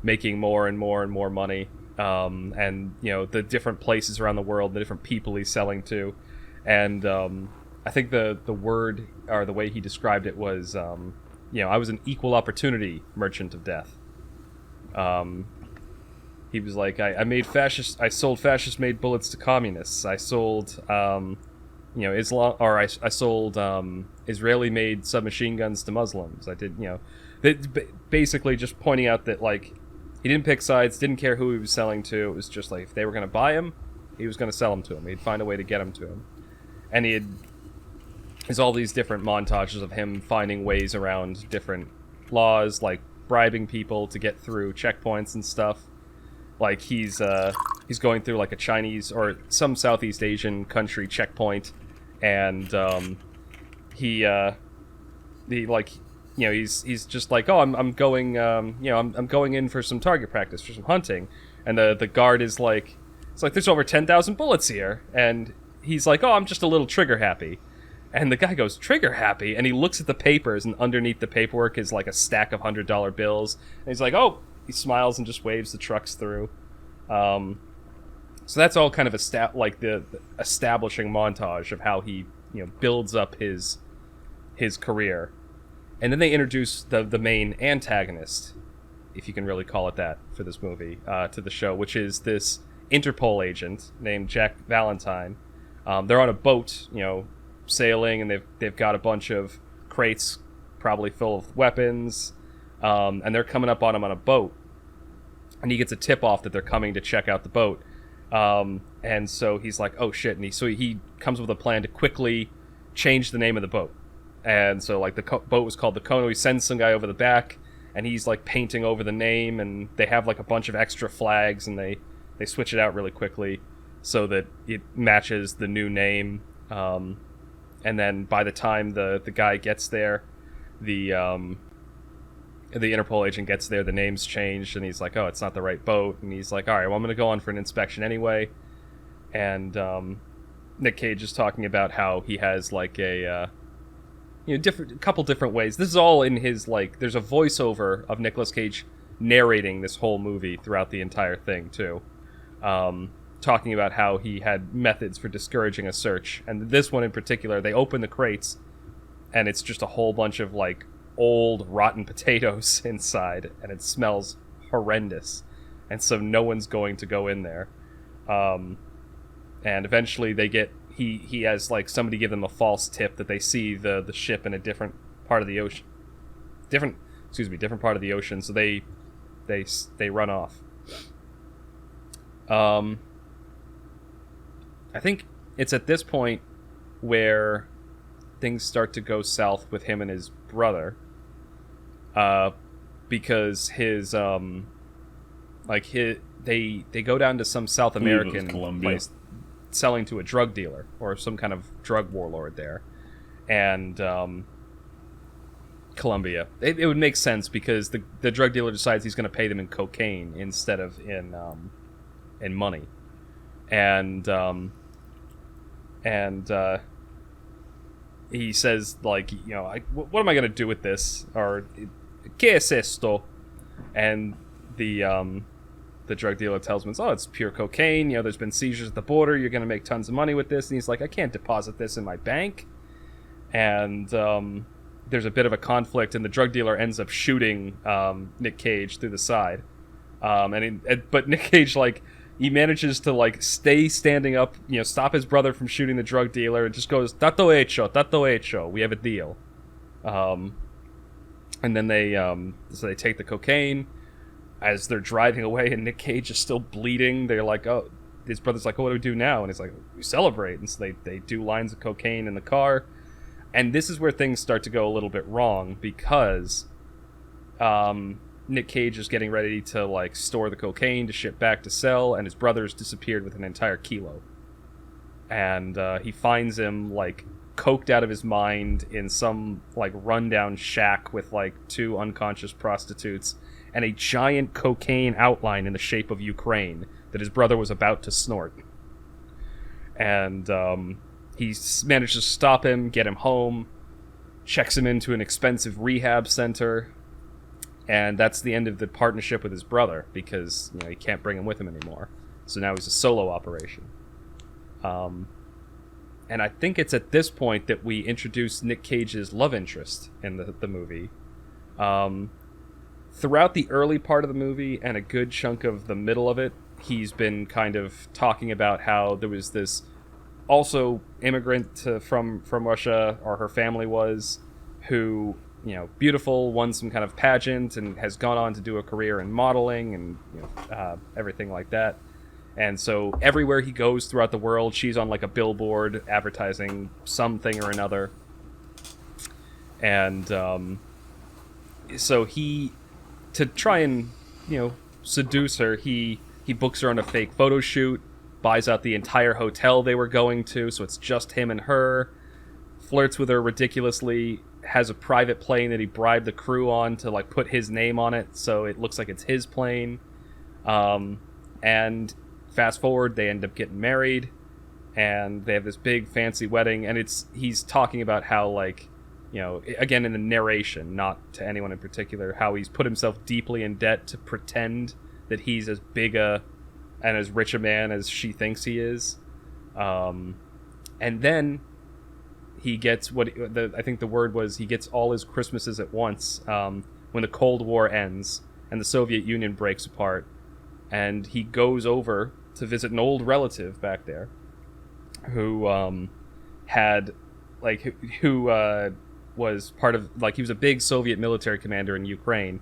making more and more and more money, and the different places around the world, the different people he's selling to, and I think the word, or the way he described it was, I was an equal opportunity merchant of death. He was like, I sold fascist-made bullets to communists. I sold Islam, or I sold Israeli-made submachine guns to Muslims. I did, basically just pointing out that, like, he didn't pick sides, didn't care who he was selling to. It was just like, if they were going to buy him, he was going to sell them to him. He'd find a way to get them to him. And there's all these different montages of him finding ways around different laws, like bribing people to get through checkpoints and stuff. Like he's going through like a Chinese or some Southeast Asian country checkpoint, and he's just like, "Oh, I'm going I'm going in for some target practice, for some hunting," and the guard is like, "It's like there's over 10,000 bullets here," and he's like, "Oh, I'm just a little trigger happy." And the guy goes, "Trigger happy?" And he looks at the papers, and underneath the paperwork is like a stack of $100 bills. And he's like, "Oh," he smiles and just waves the trucks through. So that's all kind of the establishing montage of how he builds up his career. And then they introduce the main antagonist, if you can really call it that, for this movie, to the show, which is this Interpol agent named Jack Valentine. They're on a boat, sailing, and they've got a bunch of crates, probably full of weapons, and they're coming up on him on a boat. And he gets a tip off that they're coming to check out the boat, and so he's like, "Oh shit!" And he comes with a plan to quickly change the name of the boat. And so like the boat was called the Kono. He sends some guy over the back, and he's like painting over the name, and they have like a bunch of extra flags, and they switch it out really quickly so that it matches the new name. And then by the time the guy gets there, the Interpol agent gets there, the name's changed, and he's like, "Oh, it's not the right boat." And he's like, "All right, well, I'm going to go on for an inspection anyway." And Nick Cage is talking about how he has like a couple different ways. This is all in his like. There's a voiceover of Nicolas Cage narrating this whole movie throughout the entire thing too, talking about how he had methods for discouraging a search. And this one in particular, they open the crates, and it's just a whole bunch of like old rotten potatoes inside, and it smells horrendous, and so no one's going to go in there. And eventually he has like somebody give them a false tip that they see the ship in a different part of the ocean, different part of the ocean, so they run off. I think it's at this point where things start to go south with him and his brother, because his they go down to some South American place selling to a drug dealer or some kind of drug warlord there, and Colombia. It would make sense because the drug dealer decides he's going to pay them in cocaine instead of in money, and he says like, what am I going to do with this, or ¿qué es esto? And the drug dealer tells him, it's pure cocaine. There's been seizures at the border. You're going to make tons of money with this. And he's like, I can't deposit this in my bank. And there's a bit of a conflict, and the drug dealer ends up shooting Nick Cage through the side. But Nick Cage, like, he manages to like stay standing up, stop his brother from shooting the drug dealer, and just goes, "Tato hecho, we have a deal." And then they take the cocaine. As they're driving away, and Nick Cage is still bleeding, they're like, "Oh," his brother's like, "Oh, what do we do now?" And he's like, "We celebrate." And so they do lines of cocaine in the car, and this is where things start to go a little bit wrong, because Nick Cage is getting ready to like store the cocaine to ship back to sell, and his brother's disappeared with an entire kilo. And he finds him like coked out of his mind in some like rundown shack with like 2 unconscious prostitutes and a giant cocaine outline in the shape of Ukraine that his brother was about to snort. And he manages to stop him, get him home, checks him into an expensive rehab center. And that's the end of the partnership with his brother, because he can't bring him with him anymore. So now he's a solo operation. And I think it's at this point that we introduce Nick Cage's love interest in the movie. Throughout the early part of the movie and a good chunk of the middle of it, he's been kind of talking about how there was this also immigrant from Russia, or her family was, who... beautiful, won some kind of pageant, and has gone on to do a career in modeling and everything like that. And so everywhere he goes throughout the world, she's on like a billboard advertising something or another. And so to try and seduce her, he books her on a fake photo shoot, buys out the entire hotel they were going to, so it's just him and her, flirts with her ridiculously, has a private plane that he bribed the crew on to like put his name on it so it looks like it's his plane. And fast forward, they end up getting married, and they have this big fancy wedding, and he's talking about how, like, again in the narration, not to anyone in particular, how he's put himself deeply in debt to pretend that he's as big and as rich a man as she thinks he is. And then he gets I think the word was, he gets all his Christmases at once when the Cold War ends and the Soviet Union breaks apart, and he goes over to visit an old relative back there who had like who was part of like he was a big Soviet military commander in Ukraine,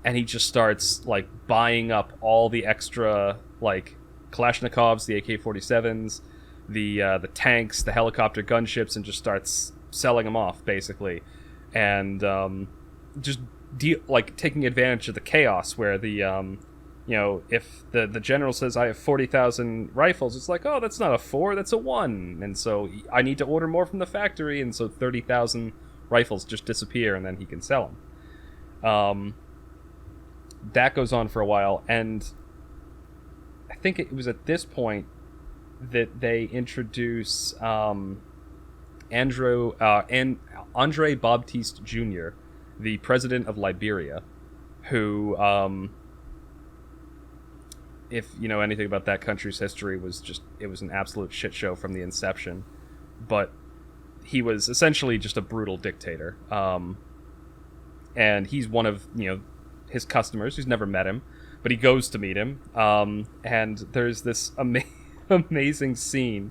and he just starts like buying up all the extra like Kalashnikovs, the AK-47s, the tanks, the helicopter gunships, and just starts selling them off basically, and just like taking advantage of the chaos where the if the general says I have 40,000 rifles, it's like, oh, that's not a 4, that's a 1, and so I need to order more from the factory, and so 30,000 rifles just disappear, and then he can sell them. That goes on for a while, and I think it was at this point that they introduce Andre Baptiste Jr., the president of Liberia, who, if you know anything about that country's history, it was an absolute shit show from the inception. But he was essentially just a brutal dictator. And he's one of, his customers who's never met him, but he goes to meet him. And there's this amazing scene,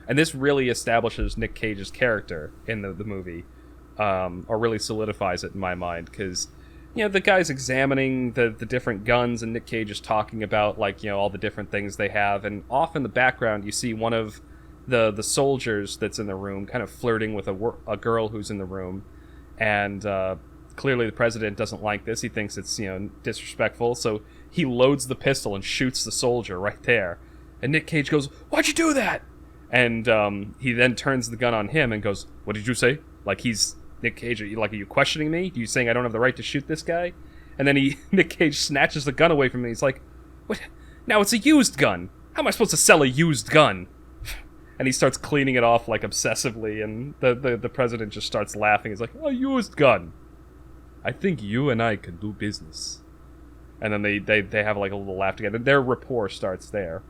and this really establishes Nick Cage's character in the movie, or really solidifies it in my mind, because the guy's examining the different guns, and Nick Cage is talking about all the different things they have, and off in the background you see one of the soldiers that's in the room kind of flirting with a girl who's in the room, and clearly the president doesn't like this. He thinks it's disrespectful, so he loads the pistol and shoots the soldier right there, and Nick Cage goes, "Why'd you do that?" And he then turns the gun on him and goes, "What did you say?" Like he's Nick Cage, are you questioning me? Are you saying I don't have the right to shoot this guy? And then Nick Cage snatches the gun away from me. He's like, "What? Now it's a used gun. How am I supposed to sell a used gun?" And he starts cleaning it off obsessively, and the president just starts laughing. He's like, "A used gun. I think you and I can do business." And then they have a little laugh together. Their rapport starts there.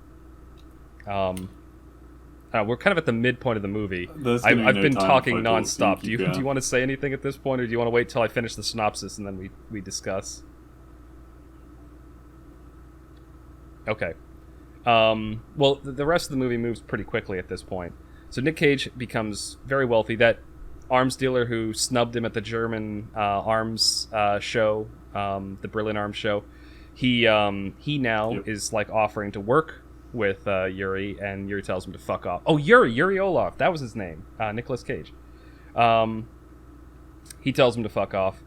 We're kind of at the midpoint of the movie. I've been talking nonstop. Do you want to say anything at this point, or do you want to wait till I finish the synopsis and then we discuss? Okay. Well, the rest of the movie moves pretty quickly at this point. So Nick Cage becomes very wealthy. That arms dealer who snubbed him at the German arms show, the Berlin Arms show, he now is offering to work with Yuri, and Yuri tells him to fuck off. Oh, Yuri Olaf, that was his name. Nicolas Cage. He tells him to fuck off,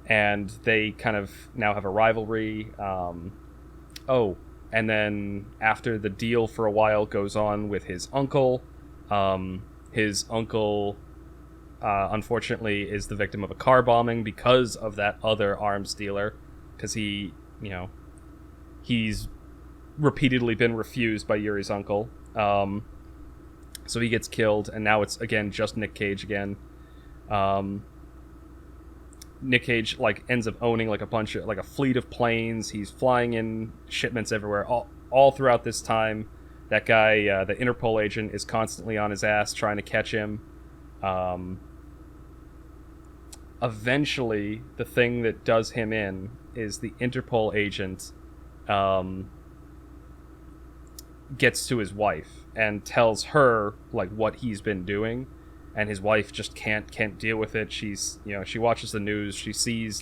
and they kind of now have a rivalry. And then after the deal for a while goes on with his uncle, unfortunately is the victim of a car bombing because of that other arms dealer, because he's repeatedly been refused by Yuri's uncle. So he gets killed, and now it's again just Nick Cage again. Nick Cage ends up owning a bunch of a fleet of planes. He's flying in shipments everywhere. All throughout this time, that guy, the Interpol agent, is constantly on his ass trying to catch him. Eventually, the thing that does him in is the Interpol agent gets to his wife and tells her what he's been doing, and his wife just can't deal with it. She's she watches the news, she sees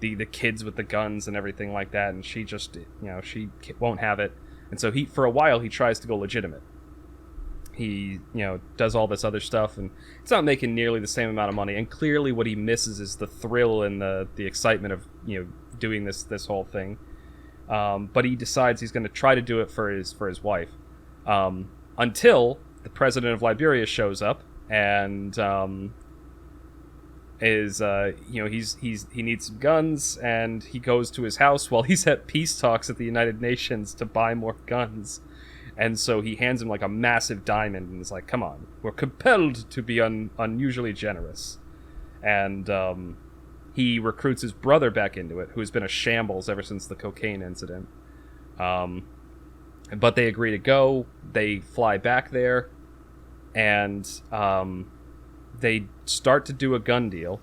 the kids with the guns and everything like that, and she just she won't have it. And so for a while he tries to go legitimate. He does all this other stuff, and it's not making nearly the same amount of money, and clearly what he misses is the thrill and the excitement of doing this whole thing. But he decides he's going to try to do it for his wife, until the president of Liberia shows up, and he needs some guns, and he goes to his house while he's at peace talks at the United Nations to buy more guns. And so he hands him a massive diamond and is like, "Come on, we're compelled to be unusually generous." And he recruits his brother back into it, who has been a shambles ever since the cocaine incident. But they agree to go. They fly back there, and they start to do a gun deal.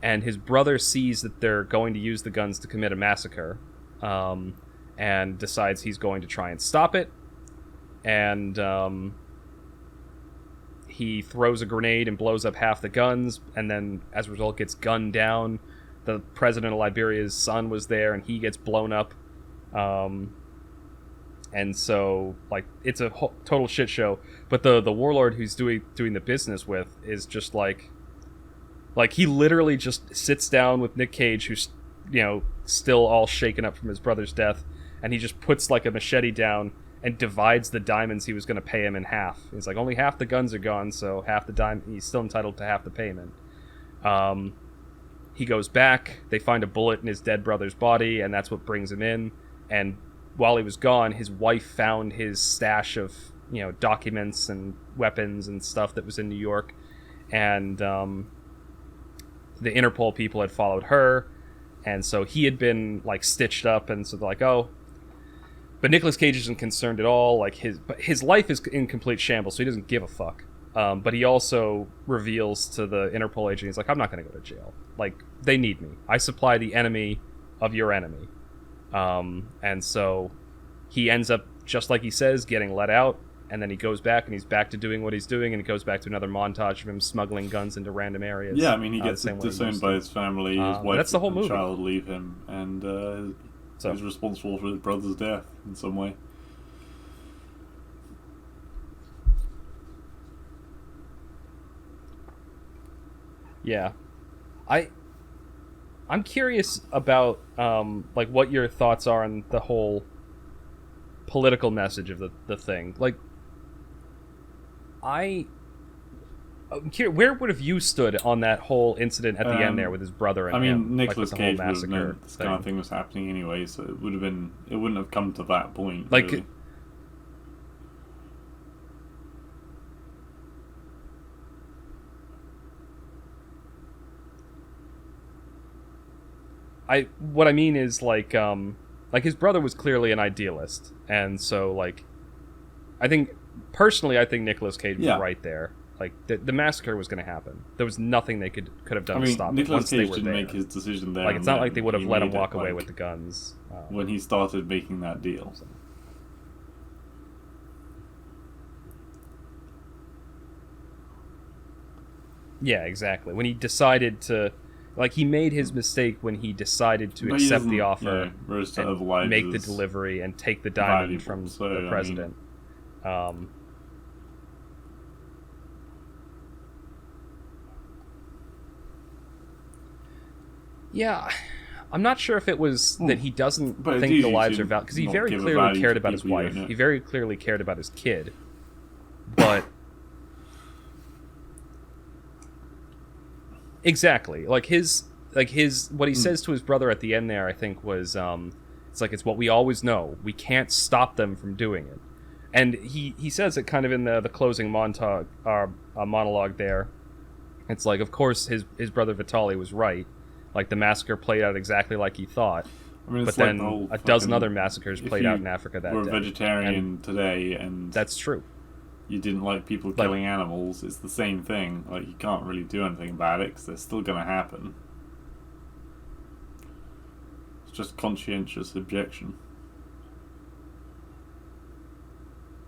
And his brother sees that they're going to use the guns to commit a massacre. and decides he's going to try and stop it. And he throws a grenade and blows up half the guns, and then as a result gets gunned down. The president of Liberia's son was there, and he gets blown up. And so, like, it's a total shit show. But the warlord who's doing the business with is just like he literally just sits down with Nick Cage, who's, you know, still all shaken up from his brother's death, and he just puts like a machete down and divides the diamonds he was going to pay him in half. He's like, only half the guns are gone, so half the diamond, he's still entitled to half the payment. He goes back, they find a bullet in his dead brother's body, and that's what brings him in. And while he was gone, his wife found his stash of, you know, documents and weapons and stuff that was in New York. And the Interpol people had followed her, and so he had been, like, stitched up, and so they're like, oh. But Nicolas Cage isn't concerned at all. Like, his life is in complete shambles, so he doesn't give a fuck. But he also reveals to the Interpol agent, he's like, I'm not going to go to jail. Like, they need me. I supply the enemy of your enemy. And so he ends up, just like he says, getting let out. And then he goes back, and he's back to doing what he's doing, and it goes back to another montage of him smuggling guns into random areas. Yeah, I mean, he gets disowned by his family, his wife that's the whole movie. Child leave him, and he's responsible for his brother's death in some way. Yeah. I'm curious about like what your thoughts are on the whole political message of the thing. Like, I'm curious, where would have you stood on that whole incident at the end there with his brother and him? I mean, Nicolas like, Cage would have known this kind of thing was happening anyway, so it wouldn't have come to that point. Like, really. What I mean is, like his brother was clearly an idealist, and so, like, I think Nicolas Cage was right there. Like, the massacre was going to happen. There was nothing they could have done to stop it once they were there. Make his decision there. Like, it's not like they would have let him walk away with the guns when he started making that deal. So. Yeah, exactly. When he decided to. Like, he made his mistake when he decided to accept the offer and make the delivery and take the diamond from the president. Yeah, I'm not sure if it was that he doesn't think the lives are valuable, because he very clearly cared about his wife. He very clearly cared about his kid. But... Exactly. What he says to his brother at the end there, I think, was it's what we always know. We can't stop them from doing it. And he says it kind of in the closing monologue there. It's like, of course, his brother Vitaly was right. Like, the massacre played out exactly like he thought. I mean, but then a dozen other massacres played out in Africa that day. If you were a vegetarian today and... That's true. You didn't like people killing animals, it's the same thing. Like, you can't really do anything about it because they're still going to happen. It's just conscientious objection.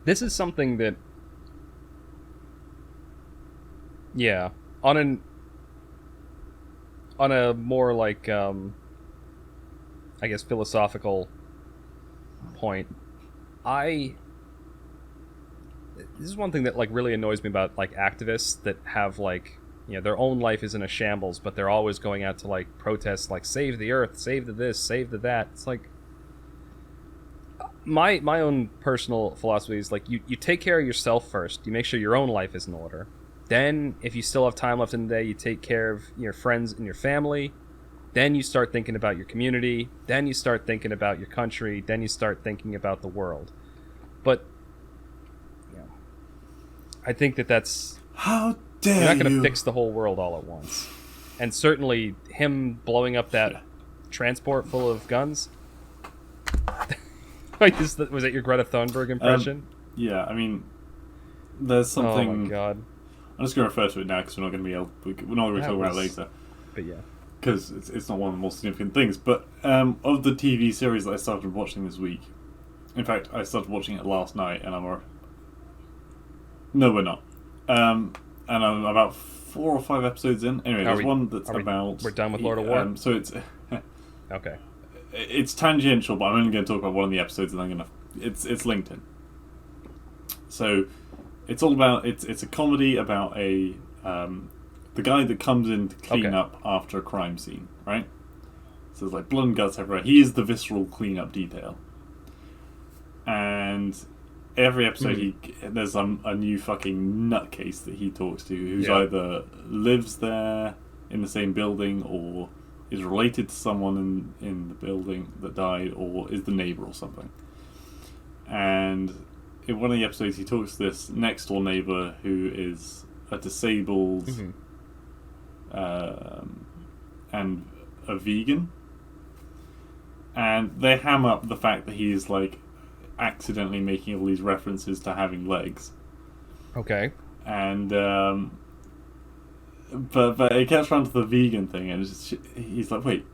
This is something that... Yeah. On a more, like, I guess, philosophical point, this is one thing that, like, really annoys me about, like, activists that have, like, you know, their own life is in a shambles, but they're always going out to, like, protest, like, save the earth, save the this, save the that. It's like, my own personal philosophy is, like, you take care of yourself first. You make sure your own life is in order. Then, if you still have time left in the day, you take care of your friends and your family. Then you start thinking about your community. Then you start thinking about your country. Then you start thinking about the world. But I think that's... How dare you're not going to fix the whole world all at once. And certainly, him blowing up that transport full of guns... Wait, was that your Greta Thunberg impression? Yeah, I mean, there's something... Oh my god. I'm just going to refer to it now because we're not going to be able... We're not going to talk about it later. But yeah. because it's not one of the more significant things. But of the TV series that I started watching this week, in fact, I started watching it last night, and no, we're not. And I'm about 4 or 5 episodes in. Anyway, there's one that's about... We're done with Lord of War? So it's... Okay. It's tangential, but I'm only going to talk about one of the episodes, and I'm going to... It's linked in. So, it's all about... It's a comedy about a... the guy that comes in to clean up after a crime scene, right? So there's like blood and guts everywhere. He is the visceral cleanup detail. And... every episode, there's a new fucking nutcase that he talks to, who's either lives there in the same building, or is related to someone in the building that died, or is the neighbour or something. And in one of the episodes, he talks to this next door neighbour who is a disabled and a vegan, and they ham up the fact that he's like accidentally making all these references to having legs. Okay. And but it gets around to the vegan thing, and he's like, wait,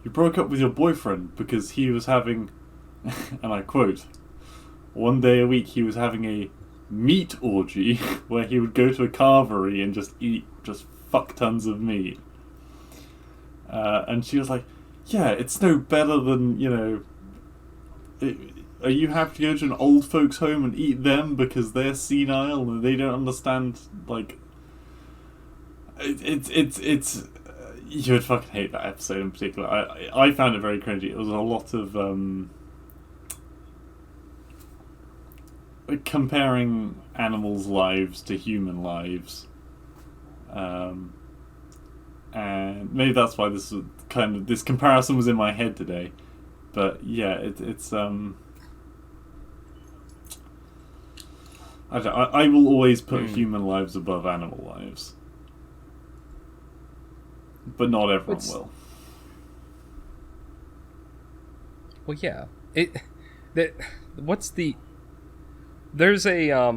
you broke up with your boyfriend because he was having, and I quote, one day a week he was having a meat orgy where he would go to a carvery and just eat fuck tons of meat. And she was like, yeah, it's no better than, are you happy to go to an old folks' home and eat them because they're senile and they don't understand, like... It's you would fucking hate that episode in particular. I found it very cringy. It was a lot of comparing animals' lives to human lives. And maybe that's why this comparison was in my head today. But yeah, it's I will always put human lives above animal lives, but not everyone will. Well, yeah. There's a I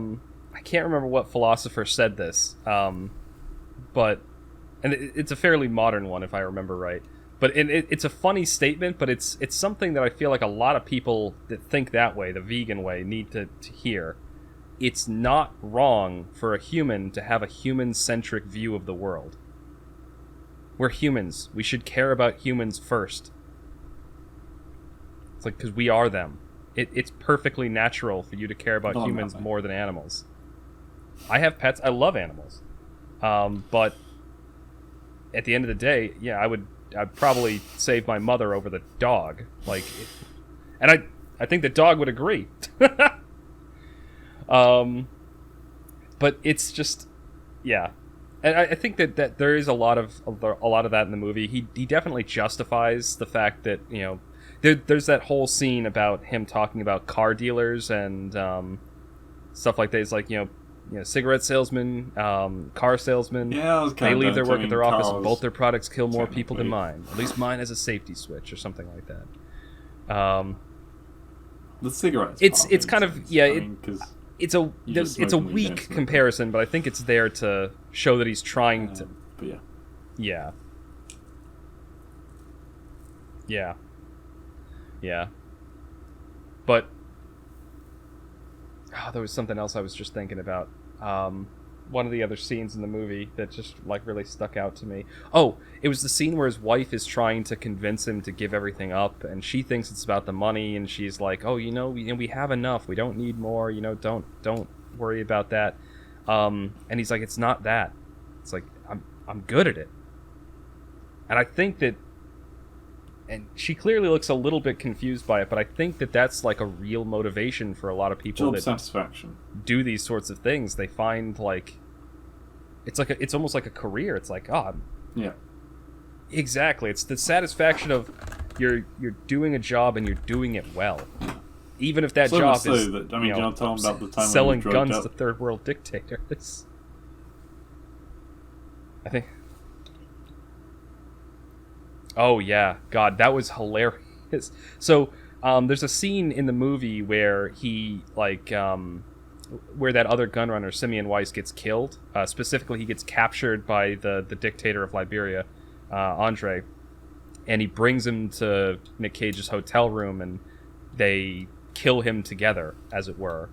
can't remember what philosopher said this, but it's a fairly modern one if I remember right. But it's a funny statement, but it's something that I feel like a lot of people that think that way, the vegan way, need to hear. It's not wrong for a human to have a human-centric view of the world. We're humans. We should care about humans first. It's like, because we are them. It's perfectly natural for you to care about humans more than animals. I have pets. I love animals. But at the end of the day, yeah, I'd probably save my mother over the dog. And I think the dog would agree. But it's just, yeah, and I think that there is a lot of that in the movie. He definitely justifies the fact that there's that whole scene about him talking about car dealers and stuff like that. It's like cigarette salesmen, car salesmen. Yeah, they leave their work at their office, and both their products kill more people than mine. At least mine has a safety switch or something like that. The cigarettes. It's kind of it's a weak comparison, but I think it's there to show that he's trying to. But yeah. But there was something else I was just thinking about. One of the other scenes in the movie that just really stuck out to me. Oh, it was the scene where his wife is trying to convince him to give everything up, and she thinks it's about the money, and she's like, "Oh, we have enough. We don't need more. Don't worry about that." And he's like, "It's not that. It's like I'm good at it." And I think that, and she clearly looks a little bit confused by it, but I think that that's like a real motivation for a lot of people job that satisfaction do these sorts of things. They find it's almost like a career. It's like, yeah, exactly. It's the satisfaction of you're doing a job and you're doing it well, even if that job is that, I'll tell them about the time selling when guns up. to third world dictators. I think. Oh yeah, God, that was hilarious. So, there's a scene in the movie where he where that other gunrunner, Simeon Weiss, gets killed. Specifically, he gets captured by the dictator of Liberia, Andre, and he brings him to Nick Cage's hotel room, and they kill him together, as it were.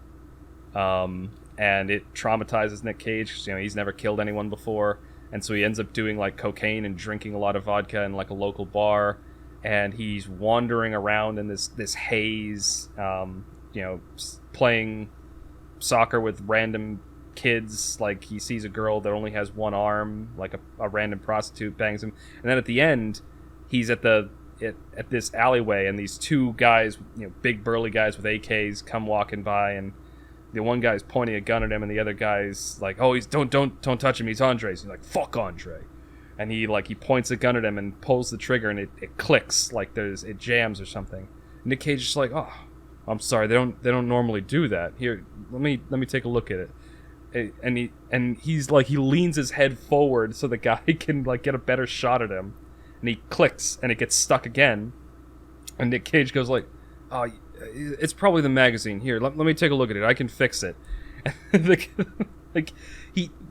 And it traumatizes Nick Cage, 'cause, he's never killed anyone before, and so he ends up doing like cocaine and drinking a lot of vodka in like a local bar, and he's wandering around in this haze, playing soccer with random kids. Like, he sees a girl that only has one arm, like a random prostitute bangs him, and then at the end he's at this alleyway, and these two guys, big burly guys with AKs, come walking by, and the one guy's pointing a gun at him, and the other guy's like, "Oh, he's don't touch him. He's Andre's." He's like, "Fuck Andre," and he points a gun at him and pulls the trigger, and it clicks, like it jams or something. And Nick Cage is just like, "Oh, I'm sorry. They don't normally do that. Here, let me take a look at it." And he's like, he leans his head forward so the guy can like get a better shot at him, and he clicks, and it gets stuck again, and Nick Cage goes like, "Oh, it's probably the magazine. Here, let me take a look at it. I can fix it." Like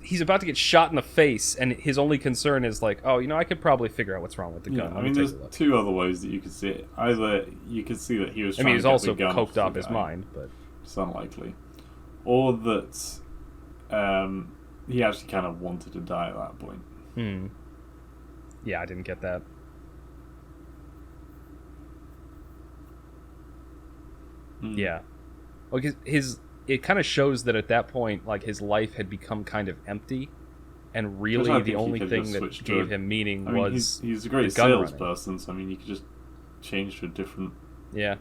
he's about to get shot in the face, and his only concern is like, "Oh, I could probably figure out what's wrong with the gun." Yeah, I mean, there's two other ways that you could see it. Either you could see that he was. He's also coked off his mind, but it's unlikely, or that he actually kind of wanted to die at that point. Yeah, I didn't get that. Yeah. Well, it kind of shows that at that point, like, his life had become kind of empty, and really the only thing that gave him meaning was he's a great salesperson, so I mean, you could just change to a different... Yeah.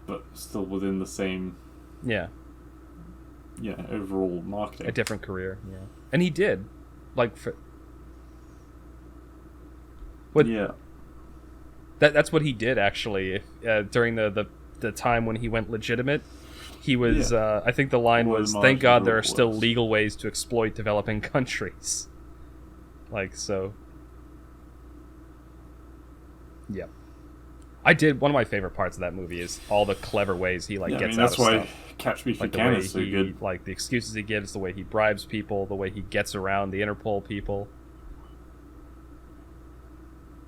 But still within the same... Yeah. Yeah, overall marketing. A different career, yeah. And he did. Like, yeah. That's what he did, actually. During the time when he went legitimate, he was. Yeah. I think the line was, "Thank God there are still legal ways to exploit developing countries." Like, so. Yeah. One of my favorite parts of that movie is all the clever ways he gets out of stuff. That's why Catch Me If You Can is so good. Like, the excuses he gives, the way he bribes people, the way he gets around the Interpol people.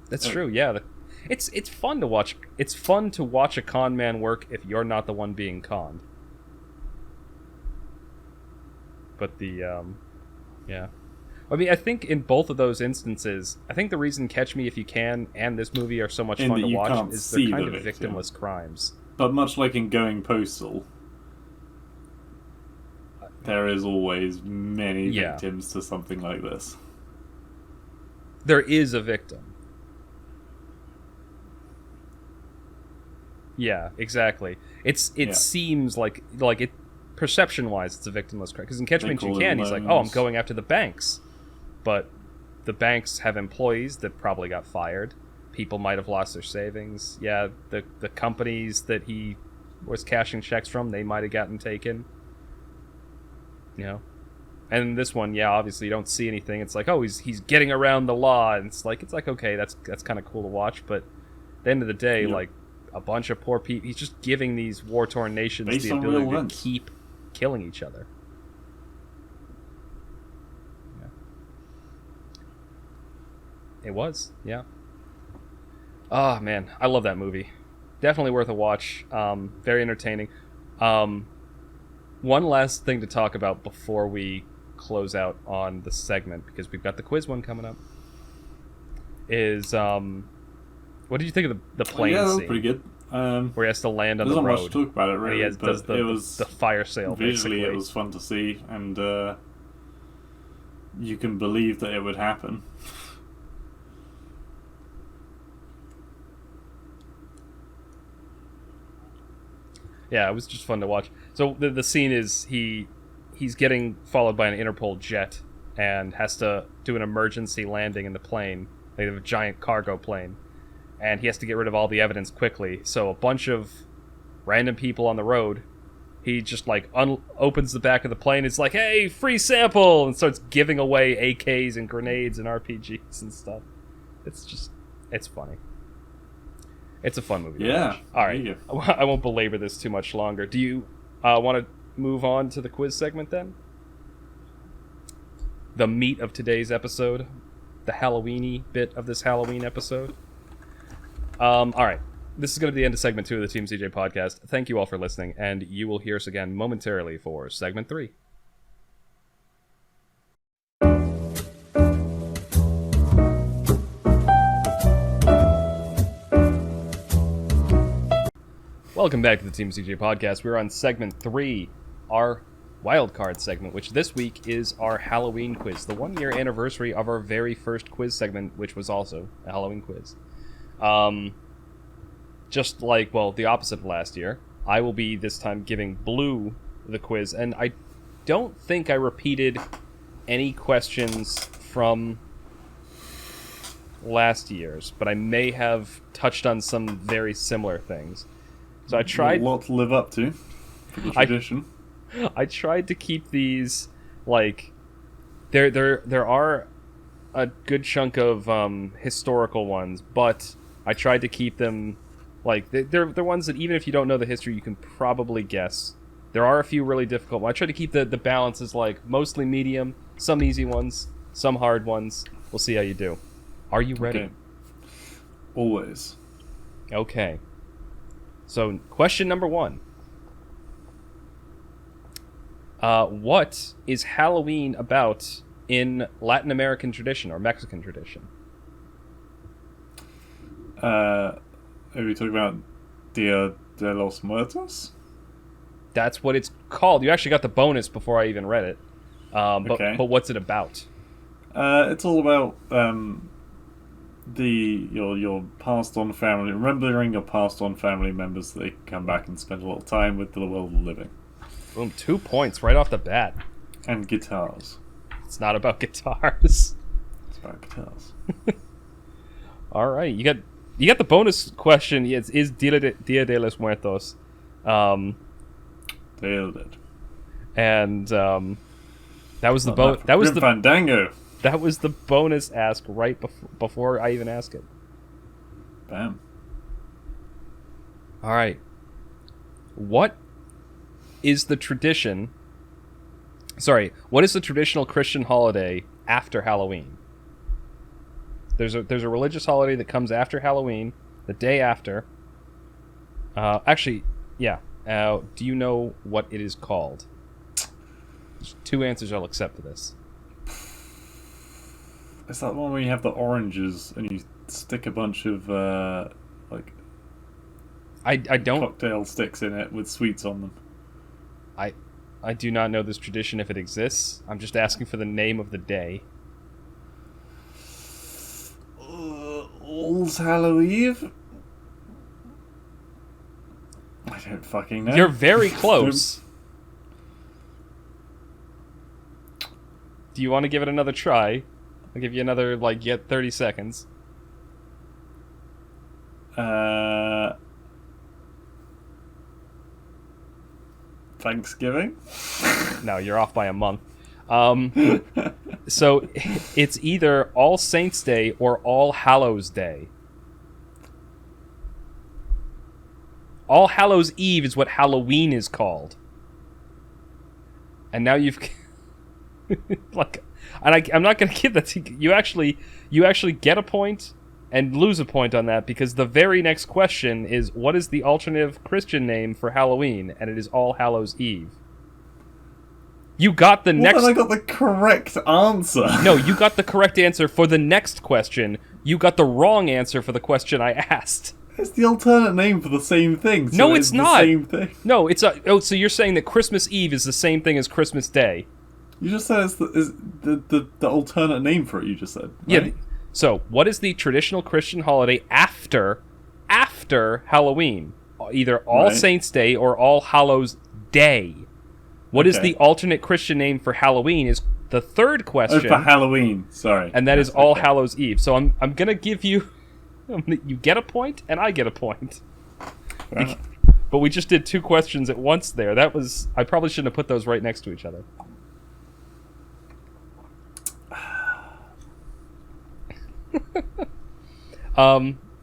That's true. Yeah. It's fun to watch. It's fun to watch a con man work if you're not the one being conned. But yeah. I mean, I think in both of those instances, I think the reason Catch Me If You Can and this movie are so much fun to watch is they're kind of victimless crimes. But much like in Going Postal, there is always many victims to something like this. There is a victim. Yeah, exactly. It seems like it, perception-wise, it's a victimless crime. Because in Catch Me If You Can, he's like, "Oh, I'm going after the banks," but the banks have employees that probably got fired. People might have lost their savings. Yeah, the companies that he was cashing checks from, they might have gotten taken. And this one, obviously you don't see anything. It's like, oh, he's getting around the law, and it's like okay, that's kind of cool to watch. But at the end of the day, like, a bunch of poor people. He's just giving these war-torn nations the ability to keep killing each other. Yeah. It was, yeah. Oh, man. I love that movie. Definitely worth a watch. Very entertaining. One last thing to talk about before we close out on the segment, because we've got the quiz one coming up, is... what did you think of the plane scene? Yeah, that was pretty good. Where he has to land on the road. There's not much to talk about it, really. And he does the fire sale, visually, basically. It was fun to see, and you can believe that it would happen. Yeah, it was just fun to watch. So the scene is he's getting followed by an Interpol jet and has to do an emergency landing in the plane. They have a giant cargo plane. And he has to get rid of all the evidence quickly. So a bunch of random people on the road, he just opens the back of the plane. It's like, "Hey, free sample!" and starts giving away AKs and grenades and RPGs and stuff. It's funny. It's a fun movie. Yeah. All right. I won't belabor this too much longer. Do you want to move on to the quiz segment then? the meat of today's episode, the Halloween-y bit of this Halloween episode. All right. This is going to be the end of segment 2 of the TMCJ podcast. Thank you all for listening, and you will hear us again momentarily for segment 3. Welcome back to the TMCJ podcast. We're on segment 3, our wildcard segment, which this week is our Halloween quiz, the 1-year anniversary of our very first quiz segment, which was also a Halloween quiz. Just like, well, the opposite of last year, I will be this time giving Blue the quiz, and I don't think I repeated any questions from last year's, but I may have touched on some very similar things. So I tried... A lot to live up to for the tradition. I tried to keep these, like... There are a good chunk of historical ones, but I tried to keep them... Like, they're ones that even if you don't know the history, you can probably guess. There are a few really difficult ones. I try to keep the balances, like, mostly medium, some easy ones, some hard ones. We'll see how you do. Are you ready? Okay. Always. Okay. So, question number 1. What is Halloween about in Latin American tradition or Mexican tradition? Are we talking about Dia de los Muertos? That's what it's called. You actually got the bonus before I even read it. Okay. But what's it about? It's all about your passed on family, remembering your passed on family members so they can come back and spend a little time with the world of living. Boom, 2 points right off the bat. And guitars. It's not about guitars. It's about guitars. All right, you got the bonus question. It is Dia de los Muertos. Nailed it. And that was the Fandango. That was the bonus ask right before I even ask it. Bam. All right. What is the tradition? Sorry, what is the traditional Christian holiday after Halloween? There's a religious holiday that comes after Halloween, the day after. Actually, yeah. Do you know what it is called? There's 2 answers I'll accept to this. Is that one where you have the oranges and you stick a bunch of I don't cocktail sticks in it with sweets on them? I do not know this tradition if it exists. I'm just asking for the name of the day. All's Hallow Eve? I don't fucking know. You're very close. Do you want to give it another try? I'll give you another, 30 seconds. Thanksgiving? No, you're off by a month. So it's either All Saints Day or All Hallows Day. All Hallows Eve is what Halloween is called. And now you've I'm not going to give that to you. You actually get a point and lose a point on that because the very next question is what is the alternative Christian name for Halloween? And it is All Hallows Eve. You got the next... Then I got the correct answer. No, you got the correct answer for the next question. You got the wrong answer for the question I asked. It's the alternate name for the same thing. So No, it's not. The same thing. No, it's so you're saying that Christmas Eve is the same thing as Christmas Day. You just said it's the alternate name for it, you just said. Right? Yeah. So, what is the traditional Christian holiday after Halloween? Either All Saints Day or All Hallows Day. What is the alternate Christian name for Halloween is the third question. Oh, for Halloween. Sorry. And that is All Hallows Eve. So I'm going to give you... You get a point, and I get a point. But we just did 2 questions at once there. That was... I probably shouldn't have put those right next to each other.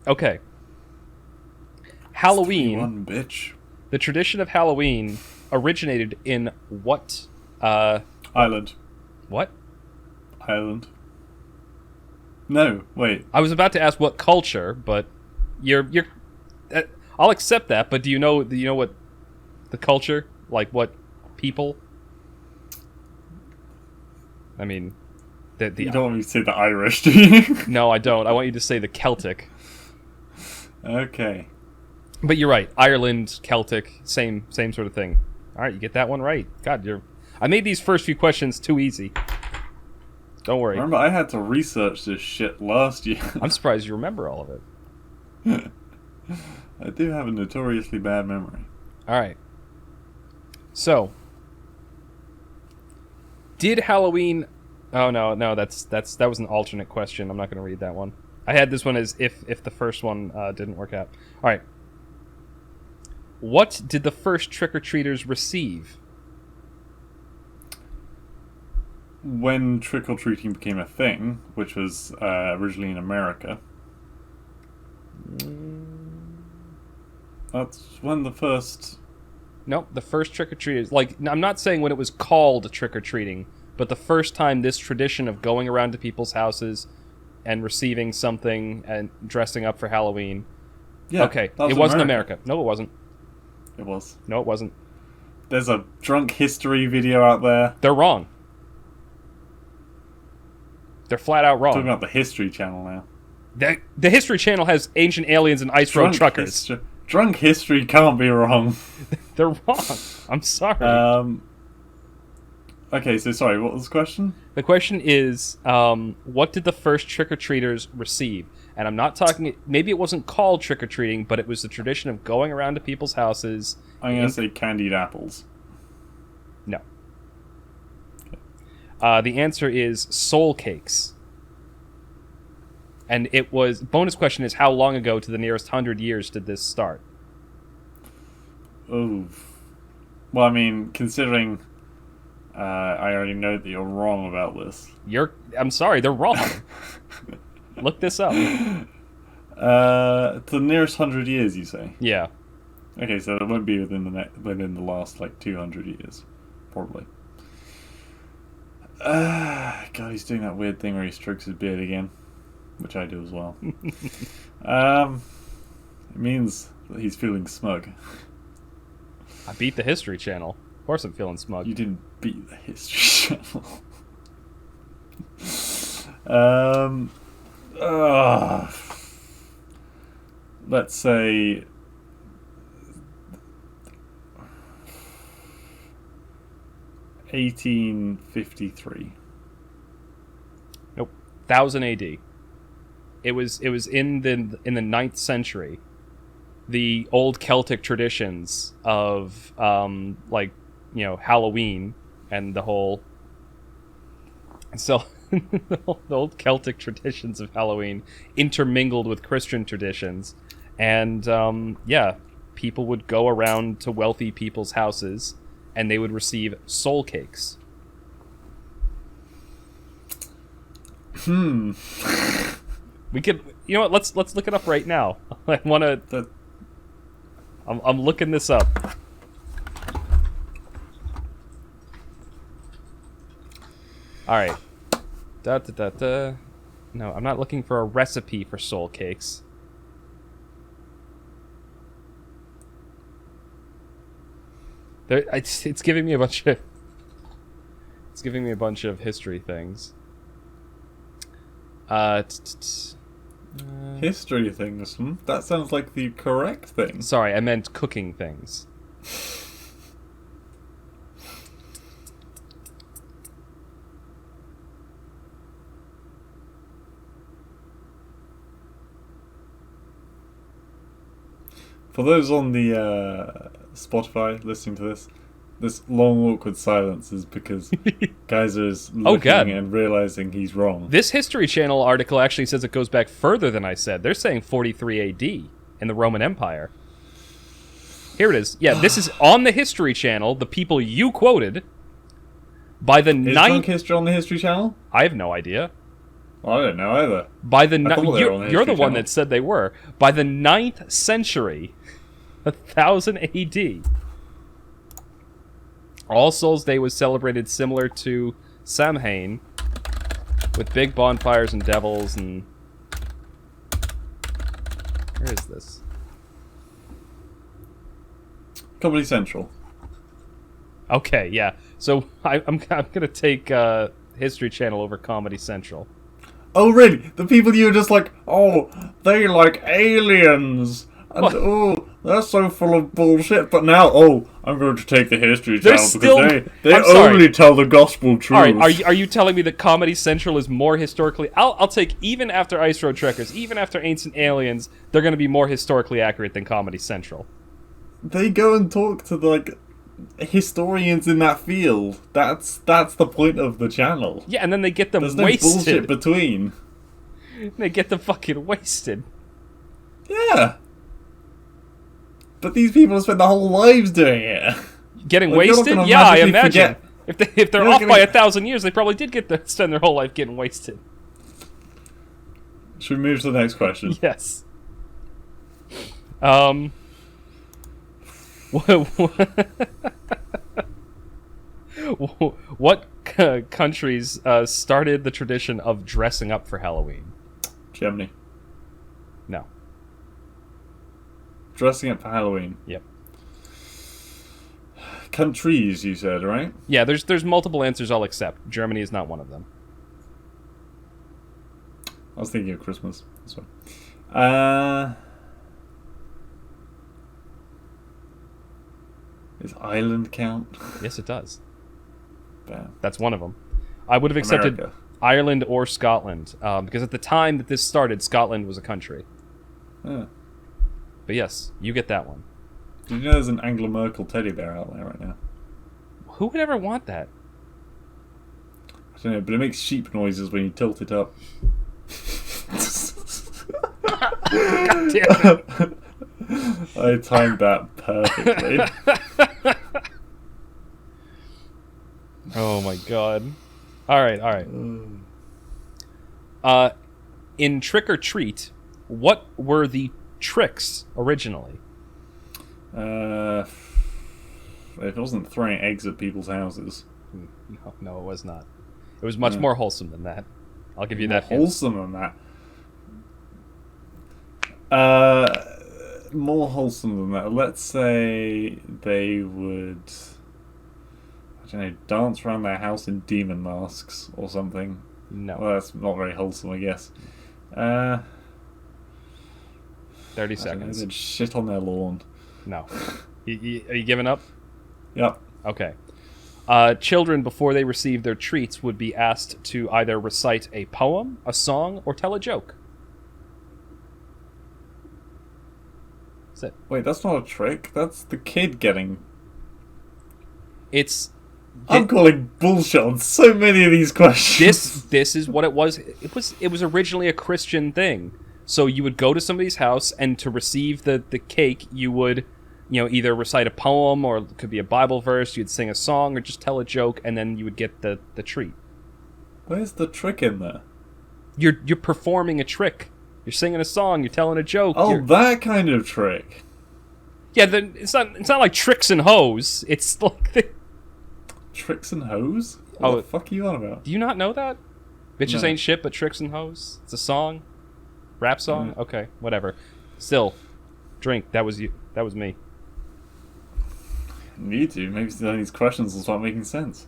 Okay. Halloween... 3-1, bitch. The tradition of Halloween originated in what... Island. What? Ireland. No, wait. I was about to ask what culture, but you're. I'll accept that. But do you know what the culture, like what people? I mean, the You don't want me to say the Irish, do you? No, I don't. I want you to say the Celtic. Okay. But you're right. Ireland, Celtic, same sort of thing. All right, you get that one right. God, I made these first few questions too easy. Don't worry. Remember, I had to research this shit last year. I'm surprised you remember all of it. I do have a notoriously bad memory. All right. So, did Halloween? Oh no, that was an alternate question. I'm not going to read that one. I had this one as if the first one didn't work out. All right. What did the first trick-or-treaters receive? When trick-or-treating became a thing, which was originally in America, that's when the first... Nope, the first trick-or-treaters... Like, I'm not saying when it was called trick-or-treating, but the first time this tradition of going around to people's houses and receiving something and dressing up for Halloween... Yeah, okay, it wasn't America. No, it wasn't. It was. No, it wasn't. There's a drunk history video out there. They're wrong. They're flat out wrong. Talking about the History Channel now. The History Channel has ancient aliens and ice road truckers. Drunk history can't be wrong. They're wrong. I'm sorry. Okay, so sorry, what was the question? The question is, what did the first trick-or-treaters receive? And I'm not talking... Maybe it wasn't called trick-or-treating, but it was the tradition of going around to people's houses... I'm going to say candied apples. No. Okay. The answer is soul cakes. And it was... Bonus question is, how long ago to the nearest 100 years did this start? Oh. Well, I mean, considering... I already know that you're wrong about this. I'm sorry, they're wrong. Look this up. To the nearest 100 years, you say? Yeah. Okay, so it won't be within the last, 200 years. Probably. God, he's doing that weird thing where he strokes his beard again. Which I do as well. It means that he's feeling smug. I beat the History Channel. Of course I'm feeling smug. You didn't beat the History Channel. Let's say... $1853. Nope. 1000 AD. It was in the 9th century. The old Celtic traditions of Halloween and the whole the old Celtic traditions of Halloween intermingled with Christian traditions, and people would go around to wealthy people's houses and they would receive soul cakes. We could, you know what? Let's look it up right now. I want to. I'm looking this up. All right. No, I'm not looking for a recipe for soul cakes. It's giving me a bunch of. It's giving me a bunch of history things. History things? That sounds like the correct thing. Sorry, I meant cooking things. For those on the Spotify listening to this long awkward silence is because Geyser's looking and realizing he's wrong. This History Channel article actually says it goes back further than I said. They're saying 43 AD in the Roman Empire. Here it is. Yeah, this is on the History Channel, the people you quoted. By the Is Drunk History on the History Channel? I have no idea. Well, I don't know either. By the you're the one that said they were. By the 9th century, 1000 AD, All Souls Day was celebrated similar to Samhain with big bonfires and devils and... Where is this? Comedy Central. Okay, yeah. So I'm gonna take History Channel over Comedy Central. Oh, really? The people you were just like, oh, they like aliens. And oh, they're so full of bullshit. But now, oh, I'm going to take the History Channel because they only tell the gospel truth. All right, are you telling me that Comedy Central is more historically... I'll take, even after Ice Road Trekkers, even after Ancient Aliens, they're going to be more historically accurate than Comedy Central. They go and talk to, like, historians in that field. That's the point of the channel. Yeah, and then they get them wasted. wasted. There's no bullshit between. They get them fucking wasted. Yeah. But these people spend their whole lives doing it. Getting wasted? Yeah, I imagine. If they're off by 1,000 years, they probably did spend their whole life getting wasted. Should we move to the next question? Yes. What countries started the tradition of dressing up for Halloween? Germany. No. Dressing up for Halloween. Yep. Countries, you said, right? Yeah, there's multiple answers I'll accept. Germany is not one of them. I was thinking of Christmas. That's fine. Does Ireland count? Yes, it does. Damn. That's one of them. I would have accepted America. Ireland or Scotland, because at the time that this started, Scotland was a country. Yeah. But yes, you get that one. Did you know there's an Angela Merkel teddy bear out there right now? Who would ever want that? I don't know, but it makes sheep noises when you tilt it up. God damn it. I timed that perfectly. Oh my god. Alright. In Trick or Treat, what were the tricks originally? It wasn't throwing eggs at people's houses. No, it was not. It was much more wholesome than that. I'll give you that hint. Wholesome than that. More wholesome than that. Let's say they would, I don't know, dance around their house in demon masks or something. No. Well, that's not very wholesome, I guess. 30 seconds. They'd shit on their lawn. No. Are you giving up? Yep. Okay. Children, before they received their treats, would be asked to either recite a poem, a song, or tell a joke. That's it. Wait, that's not a trick. That's the kid getting... I'm calling bullshit on so many of these questions. This is what it was. It was originally a Christian thing. So you would go to somebody's house, and to receive the cake, you would, either recite a poem, or it could be a Bible verse, you'd sing a song, or just tell a joke, and then you would get the treat. Where's the trick in there? You're performing a trick. You're singing a song, you're telling a joke. Oh, that kind of trick. Yeah, it's not like tricks and hoes. It's like Tricks and hoes? What the fuck are you on about? Do you not know that? Bitches No. ain't shit but tricks and hoes. It's a song. Rap song? Okay, whatever. Still, drink. That was you. That was me. Need to. Maybe some of these questions will start making sense.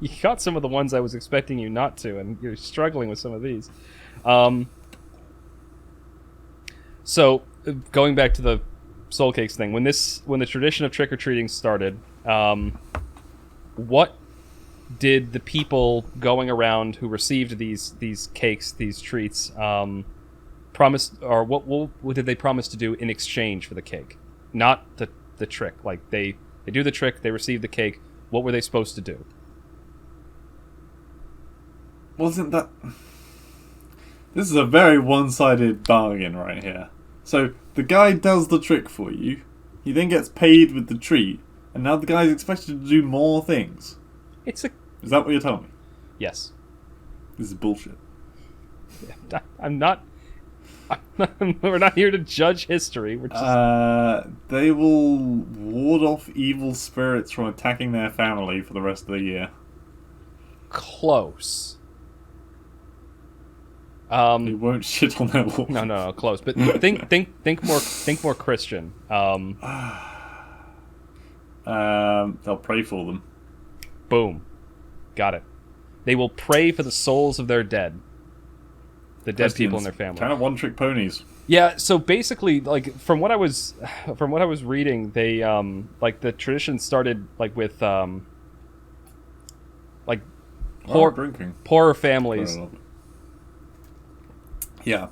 You got some of the ones I was expecting you not to, and you're struggling with some of these. So, going back to the soul cakes thing, when the tradition of trick-or-treating started, what did the people going around who received these cakes, these treats, promise, or what did they promise to do in exchange for the cake? Not the trick. Like, they do the trick, they receive the cake. What were they supposed to do? Wasn't that... This is a very one-sided bargain right here. So, the guy does the trick for you, he then gets paid with the treat, and now the guy's expected to do more things. Is that what you're telling me? Yes. This is bullshit. I'm not We're not here to judge history. We're just... They will ward off evil spirits from attacking their family for the rest of the year. Close. They won't shit on their wolf. No, close. But think more Christian. They'll pray for them. Boom. Got it. They will pray for the souls of their dead. The dead people in their family. Kind of one-trick ponies. Yeah, so basically, like from what I was reading, they like the tradition started like with like poorer families. Yeah.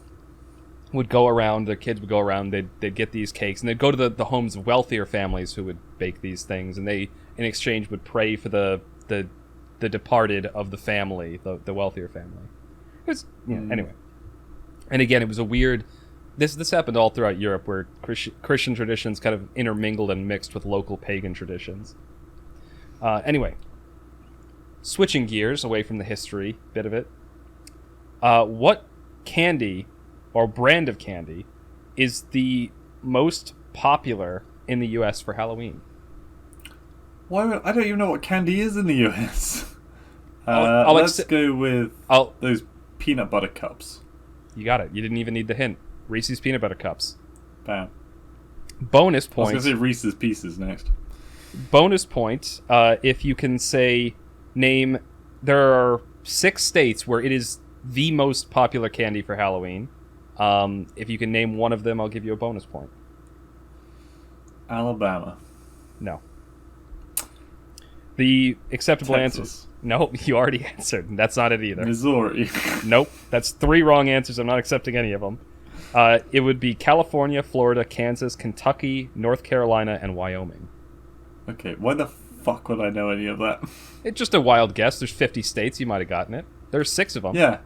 Would go around, their kids would go around, they'd get these cakes, and they'd go to the homes of wealthier families who would bake these things, and they, in exchange, would pray for the departed of the family, the wealthier family. It was, anyway. And again, it was a weird... This happened all throughout Europe, where Christian traditions kind of intermingled and mixed with local pagan traditions. Anyway. Switching gears away from the history bit of it. What candy, or brand of candy, is the most popular in the U.S. for Halloween? I don't even know what candy is in the U.S. Let's go with those peanut butter cups. You got it. You didn't even need the hint. Reese's Peanut Butter Cups. Bam. Bonus point. I was going to say Reese's Pieces next. Bonus point, if you can name... There are 6 states where it is the most popular candy for Halloween. If you can name one of them, I'll give you a bonus point. Alabama. No. The acceptable Texas. answers... No, you already answered. That's not it either. Missouri. Nope. That's 3 wrong answers. I'm not accepting any of them. It would be California, Florida, Kansas, Kentucky, North Carolina, and Wyoming. Okay, why the fuck would I know any of that? It's just a wild guess. There's 50 states. You might have gotten it. There's 6 of them. Yeah.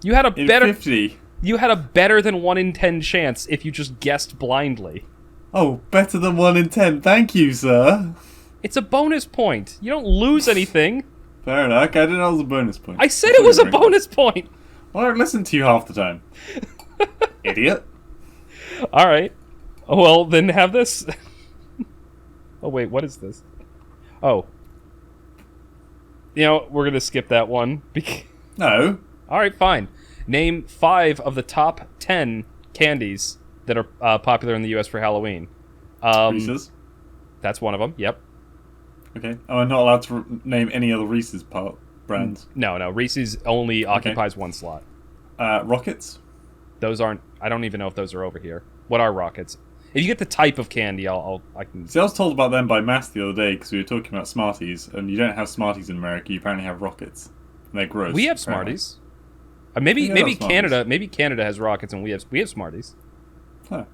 You had a better 50. You had a better than 1 in 10 chance if you just guessed blindly. Oh, better than 1 in 10. Thank you, sir. It's a bonus point. You don't lose anything. Fair enough. I didn't know it was a bonus point. I said it was a bonus point. Well, I don't listen to you half the time. Idiot. All right. Well, then have this. Oh, wait. What is this? Oh. You know, we're going to skip that one. No. All right, fine. Name 5 of the top 10 candies that are popular in the U.S. for Halloween. Reese's? That's one of them. Yep. Okay. Oh, I'm not allowed to name any other Reese's brands? No. Reese's only occupies 1 slot. Rockets? Those aren't... I don't even know if those are over here. What are Rockets? If you get the type of candy, I can... See, I was told about them by Mass the other day because we were talking about Smarties, and you don't have Smarties in America, you apparently have Rockets. And they're gross. We have Smarties. Maybe Canada has Rockets and we have Smarties. Huh.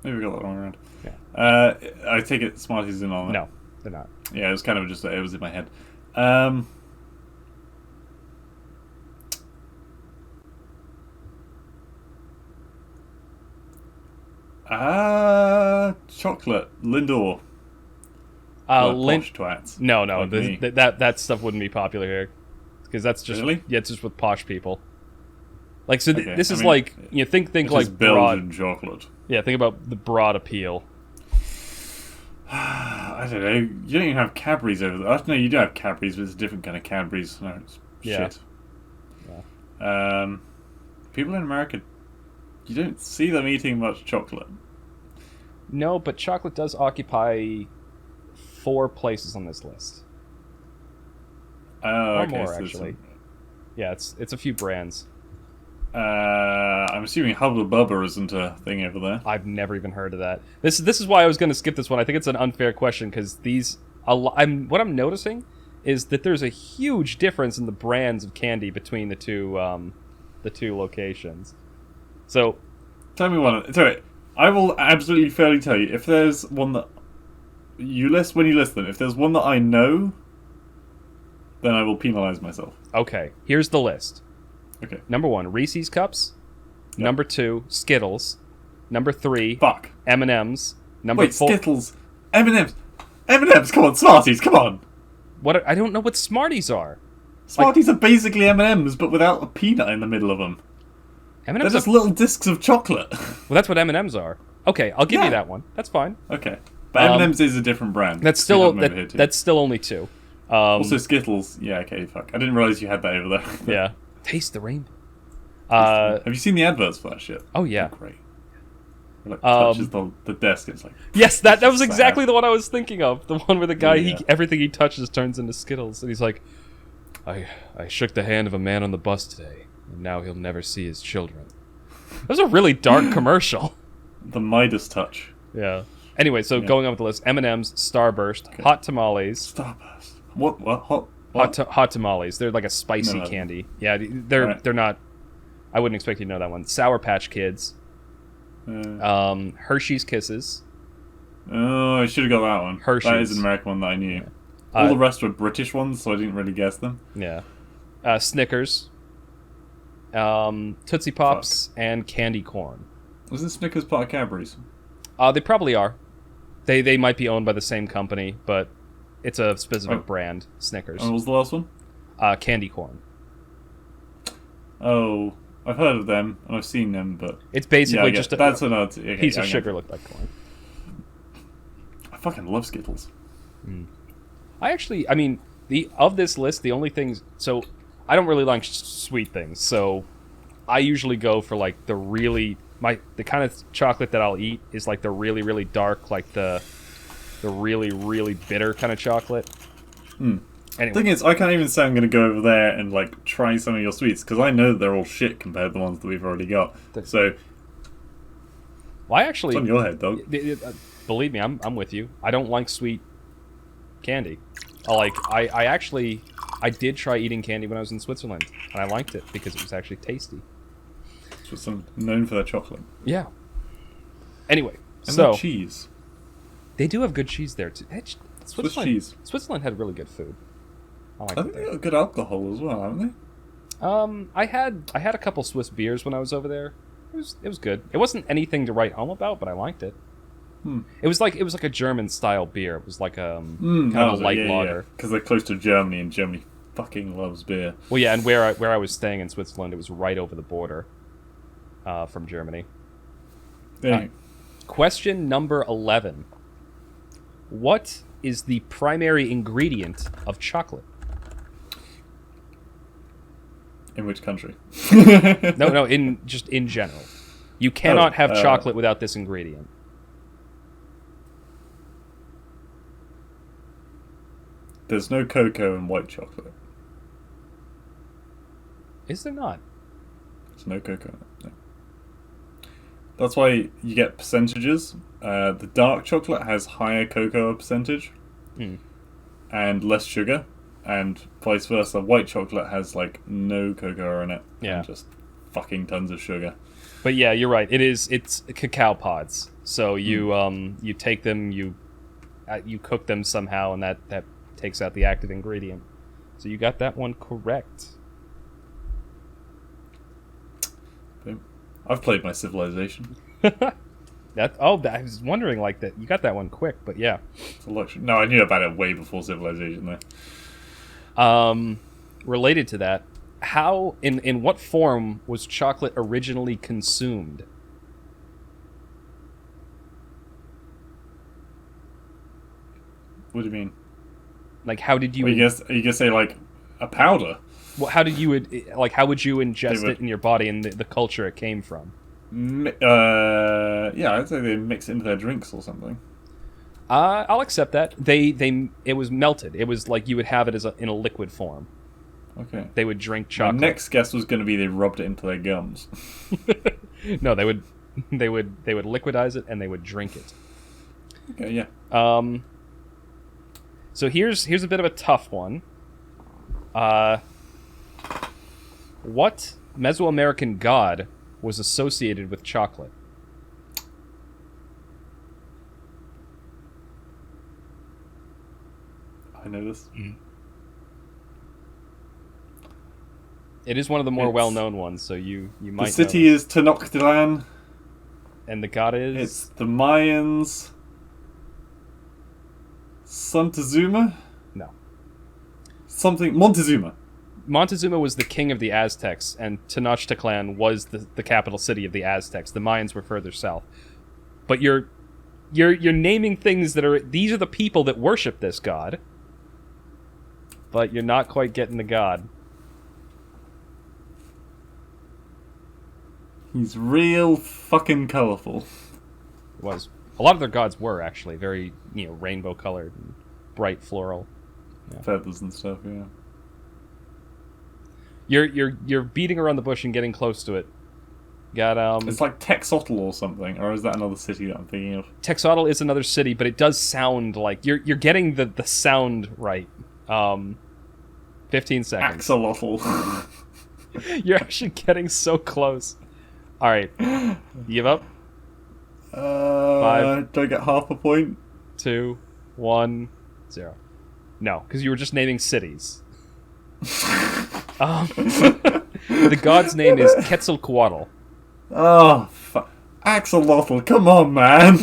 Maybe we got that wrong around. Yeah. I take it Smarties isn't on it. No, they're not. Yeah, it was kind of just... It was in my head. Chocolate. Lindor. Posh twats. No. Like that stuff wouldn't be popular here. Because that's just... Really? Yeah, it's just with posh people. Like, so Okay, this is like... You think like Belgian broad... chocolate. Yeah, think about the broad appeal. I don't know. You don't even have Cadbury's over there. No, you do have Cadbury's, but it's a different kind of Cadbury's. No, it's shit. Yeah. People in America, you don't see them eating much chocolate. No, but chocolate does occupy 4 places on this list. Oh, okay. More, actually. Yeah, it's a few brands. I'm assuming Hubba Bubba isn't a thing over there. I've never even heard of that. This is why I was going to skip this one. I think it's an unfair question because what I'm noticing is that there's a huge difference in the brands of candy between the two locations. So, tell me one. Sorry, I will absolutely fairly tell you if there's one that you list when you list them. If there's one that I know, then I will penalize myself. Okay, here's the list. Okay. Number 1, Reese's Cups. Yep. Number 2, Skittles. Number 3, Fuck. M&M's. Number Wait, 4... Skittles. M&M's. M&M's, come on. Smarties, come on. What? I don't know what Smarties are. Smarties are basically M&M's, but without a peanut in the middle of them. They're M&Ms just are... little discs of chocolate. Well, that's what M&Ms are. Okay, I'll give you that one. That's fine. Okay. But M&M's is a different brand. That's still that's still only 2. Also Skittles. Yeah, okay, fuck. I didn't realise you had that over there. Yeah. Taste the rainbow. Have you seen the adverts for that shit? Oh, yeah. They're great. It like touches the desk. It's like... Yes, that was exactly the one I was thinking of. The one where the guy, everything he touches turns into Skittles. And he's like, I shook the hand of a man on the bus today, and now he'll never see his children. That was a really dark commercial. The Midas touch. Yeah. Anyway, so going on with the list, M&M's, Starburst, Hot Tamales. Starburst. What? Hot? Hot tamales. They're like a spicy candy. Yeah, they're not... I wouldn't expect you to know that one. Sour Patch Kids. Hershey's Kisses. Oh, I should have got that one. Hershey's. That is an American one that I knew. Yeah. All the rest were British ones, so I didn't really guess them. Yeah. Snickers. Tootsie Pops and Candy Corn. Wasn't Snickers part of Cadbury's? They probably are. They might be owned by the same company, but it's a specific brand, Snickers. And what was the last one? Candy Corn. Oh, I've heard of them, and I've seen them, but... It's basically just that's a piece of sugar looked like corn. I fucking love Skittles. I mean, of this list, the only things... So, I don't really like sweet things, so I usually go for, like, the really... The kind of chocolate that I'll eat is, like, the really, really dark, like, the really, really bitter kind of chocolate. Anyway. Anyway. The thing is, I can't even say I'm going to go over there and like try some of your sweets because I know that they're all shit compared to the ones that we've already got. So, well, I actually, it's on your head, dog. Believe me, I'm with you. I don't like sweet candy. I did try eating candy when I was in Switzerland, and I liked it because it was actually tasty. Switzerland known for their chocolate. Yeah. Anyway, and their cheese. They do have good cheese there too. Swiss cheese. Switzerland had really good food. I think they got good alcohol as well, haven't they? I had a couple Swiss beers when I was over there. It was good. It wasn't anything to write home about, but I liked it. It was like a German style beer. It was like a kind of a light lager. Because they're close to Germany, and Germany fucking loves beer. Well, yeah, and where I was staying in Switzerland, it was right over the border from Germany. Question number 11. What is the primary ingredient of chocolate? In which country? No, in general. You cannot have chocolate without this ingredient. There's no cocoa in white chocolate. Is there not? There's no cocoa in it. No. That's why you get percentages. The dark chocolate has higher cocoa percentage and less sugar, and vice versa. White chocolate has like no cocoa in it and just fucking tons of sugar. But yeah, you're right. It's cacao pods. So you take them, you cook them somehow, and that takes out the active ingredient. So you got that one correct. I've played my Civilization. I was wondering like that. You got that one quick, but yeah. It's a luxury. No, I knew about it way before Civilization, though. Related to that, how in what form was chocolate originally consumed? What do you mean? Like, how did you? Well, you gonna say like a powder? Well, how would you ingest it in your body and the culture it came from? Yeah, I'd say they mix it into their drinks or something. I'll accept that. It was melted. It was like you would have it in a liquid form. Okay. They would drink chocolate. My next guess was going to be they rubbed it into their gums. No, they would liquidize it and they would drink it. Okay, yeah. So here's a bit of a tough one. What Mesoamerican god was associated with chocolate? I know this. It is one of the more well-known ones, so you might. The city is Tenochtitlan, and the god is. It's the Mayans. Montezuma. No. Something Montezuma. Montezuma was the king of the Aztecs, and Tenochtitlan was the capital city of the Aztecs. The Mayans were further south. But you're naming things that are... These are the people that worship this god. But you're not quite getting the god. He's real fucking colourful. It was. A lot of their gods were, actually, very, rainbow-colored and bright floral. Yeah. Feathers and stuff, yeah. You're beating around the bush and getting close to it. Got It's like Texotl or something, or is that another city that I'm thinking of? Texotl is another city, but it does sound like you're getting the sound right. 15 seconds. Axolotl. You're actually getting so close. All right, you give up. 5. Do I get half a point? 2, 1, 0. No, because you were just naming cities. The god's name is Quetzalcoatl. Oh, fuck. Axolotl, come on, man.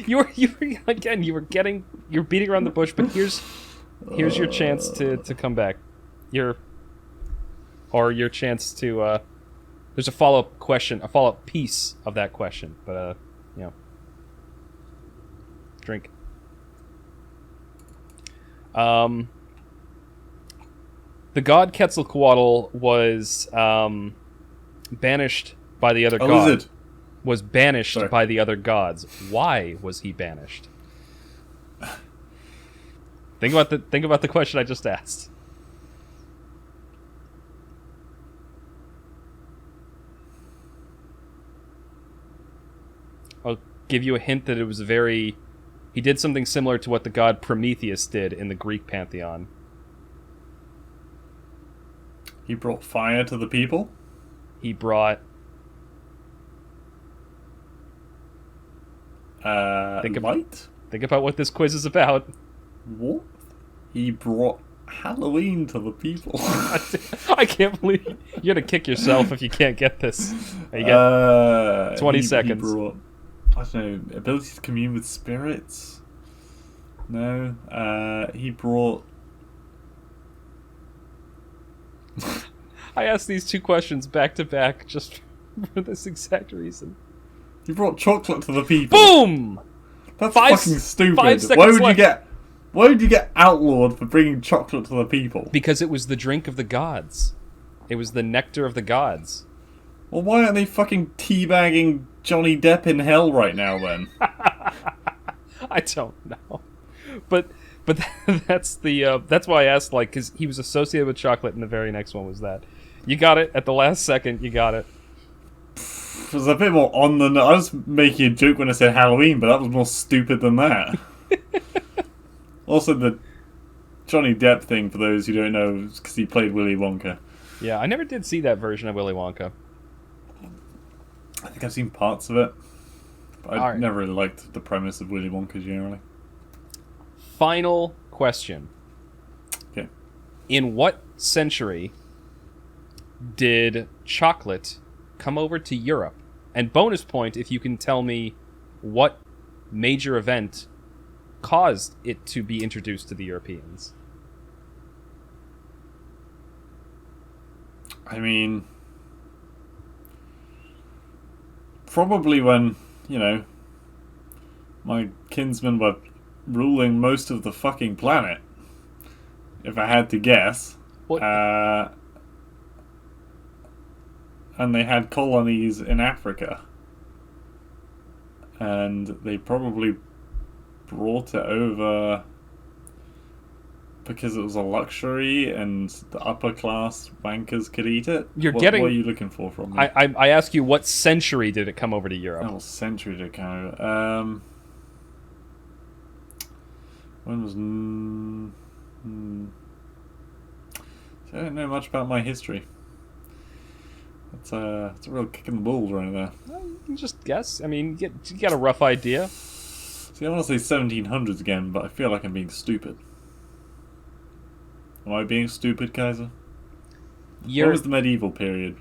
you were beating around the bush, but here's your chance to come back. Your chance to there's a follow-up question, a follow-up piece of that question, but drink. The god Quetzalcoatl was banished by the other god. Lizard. Was banished by the other gods. Why was he banished? Think about the question I just asked. I'll give you a hint that it was he did something similar to what the god Prometheus did in the Greek pantheon. He brought fire to the people? He brought... light? Think about what this quiz is about. What? He brought Halloween to the people. I can't believe you're gonna kick yourself if you can't get this. You get 20 seconds. He brought, I don't know, ability to commune with spirits? No. He brought... I asked these two questions back to back just for this exact reason. He brought chocolate to the people. Boom! That's fucking stupid. 5 seconds left. Why would you get outlawed for bringing chocolate to the people? Because it was the drink of the gods. It was the nectar of the gods. Well, why aren't they fucking teabagging Johnny Depp in hell right now, then? I don't know. But that's why I asked, because he was associated with chocolate, and the very next one was that. You got it at the last second. You got it. It was a bit more on the nose. I was making a joke when I said Halloween, but that was more stupid than that. Also, the Johnny Depp thing, for those who don't know, is because he played Willy Wonka. Yeah, I never did see that version of Willy Wonka. I think I've seen parts of it. But I never really liked the premise of Willy Wonka generally. Final question. Okay. In what century did chocolate come over to Europe? And bonus point if you can tell me what major event caused it to be introduced to the Europeans. I mean, probably when, my kinsmen were ruling most of the fucking planet, if I had to guess. What? And they had colonies in Africa. And they probably brought it over because it was a luxury and the upper class wankers could eat it. What are you looking for from me? I ask you, what century did it come over to Europe? Oh, century did it come over? When was... I don't know much about my history. It's a real kick in the balls right there. Well, you can just guess. I mean, you got a rough idea. See, I want to say 1700s again, but I feel like I'm being stupid. Am I being stupid, Kaiser? What was the medieval period?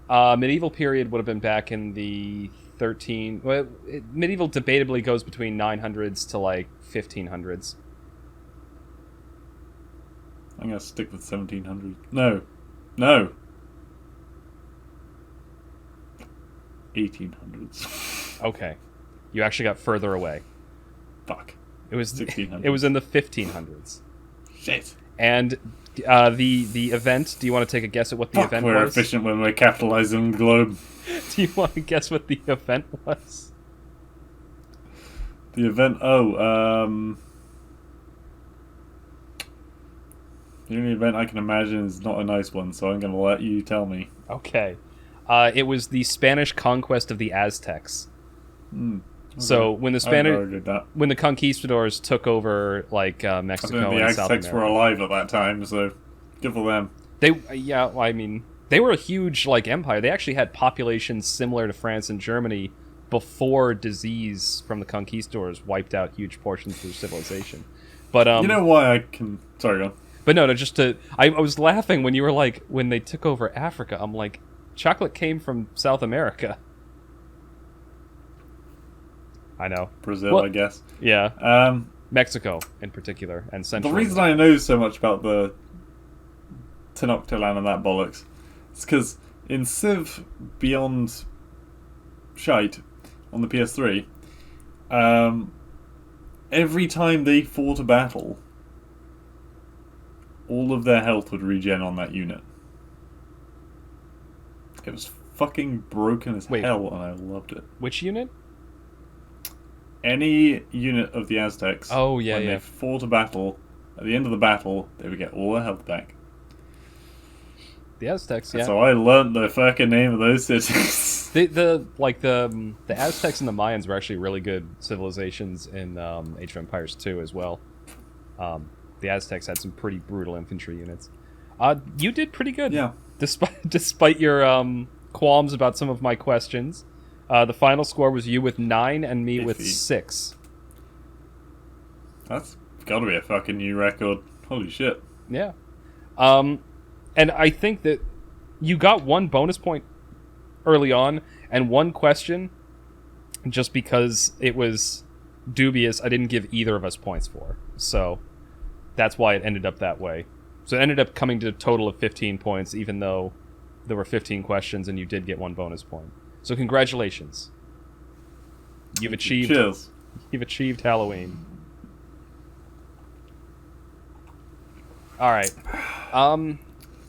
Medieval period would have been back in the medieval debatably goes between 900s to 1500s. I'm gonna stick with 1700. No. 1800s. Okay. You actually got further away. Fuck. It was 1600s. It was in the 1500s. Shit. And the event, do you want to take a guess at what the Fuck, event we're was? efficient when we're capitalizing the globe. Do you want to guess what the event was? The event, the only event I can imagine is not a nice one, so I'm going to let you tell me. Okay. It was the Spanish conquest of the Aztecs. Okay. So when the when the conquistadors took over Mexico I think and the South Aztecs America, were alive at that time, so good for them. they were a huge empire. They actually had populations similar to France and Germany before disease from the conquistadors wiped out huge portions of their civilization. But you know why I can... Sorry, go on. But no, just to... I was laughing when you were like, when they took over Africa, I'm like, chocolate came from South America. I know. Brazil, I guess. Yeah. Mexico, in particular, and Central. The reason I know so much about the Tenochtitlan and that bollocks is because in Civ Beyond Shite on the PS3, every time they fought a battle, all of their health would regen on that unit. It was fucking broken as hell, and I loved it. Which unit? Any unit of the Aztecs. Oh, yeah, when they fought a battle, at the end of the battle, they would get all their health back. The Aztecs, yeah. So I learned the fucking name of those cities. The Aztecs and the Mayans were actually really good civilizations in Age of Empires 2 as well. The Aztecs had some pretty brutal infantry units. You did pretty good. Yeah. Despite your qualms about some of my questions. The final score was you with 9 and me with 6. That's gotta be a fucking new record. Holy shit. Yeah. And I think that you got 1 bonus point early on and 1 question just because it was dubious. I didn't give either of us points for. So that's why it ended up that way. So it ended up coming to a total of 15 points, even though there were 15 questions and you did get 1 bonus point. So congratulations. You've achieved Halloween. All right.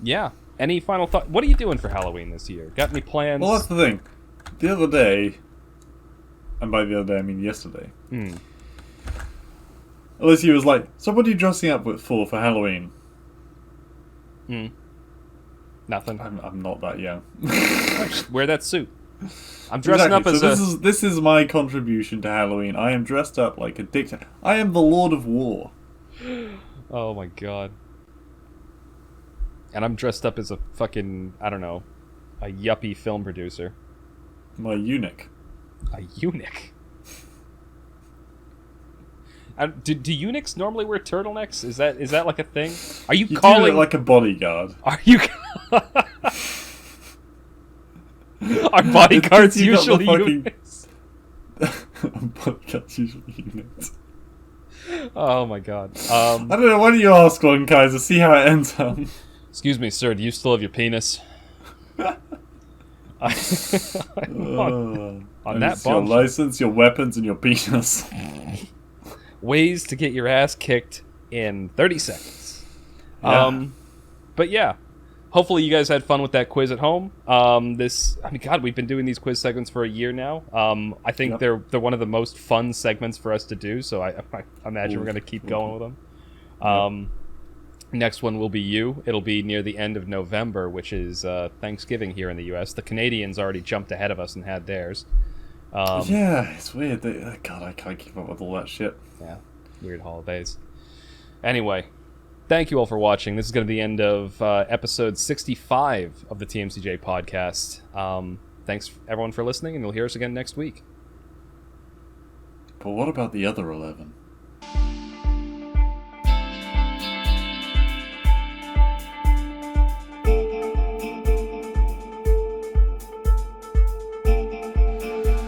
Yeah. Any final thought? What are you doing for Halloween this year? Got any plans? Well, that's the thing. The other day, and by the other day I mean yesterday, Alicia was like, "So what are you dressing up for Halloween?" Nothing. I'm not that young. Just wear that suit. I'm dressing up as this is my contribution to Halloween. I am dressed up like a dictator. I am the Lord of War. Oh my god. And I'm dressed up as a fucking, I don't know, a yuppie film producer. My eunuch. A eunuch? Do eunuchs normally wear turtlenecks? Is that like a thing? Are you calling... do look like a bodyguard. Are you... Are bodyguards usually eunuchs? Bodyguards usually eunuchs. Oh my god. I don't know, why don't you ask one, Kaiser, see how it ends up. Excuse me, sir, do you still have your penis? On that your bombshell. license, your weapons, and your penis. Ways to get your ass kicked in 30 seconds. Yeah. But yeah, hopefully you guys had fun with that quiz at home. God, we've been doing these quiz segments for a year now. I think they're one of the most fun segments for us to do, so I imagine we're going to keep going with them. Next one will be you. It'll be near the end of November, which is Thanksgiving here in the U.S. The Canadians already jumped ahead of us and had theirs. Yeah, it's weird. God, I can't keep up with all that shit. Yeah, weird holidays. Anyway, thank you all for watching. This is going to be the end of episode 65 of the TMCJ podcast. Thanks, everyone, for listening, and you'll hear us again next week. But what about the other 11?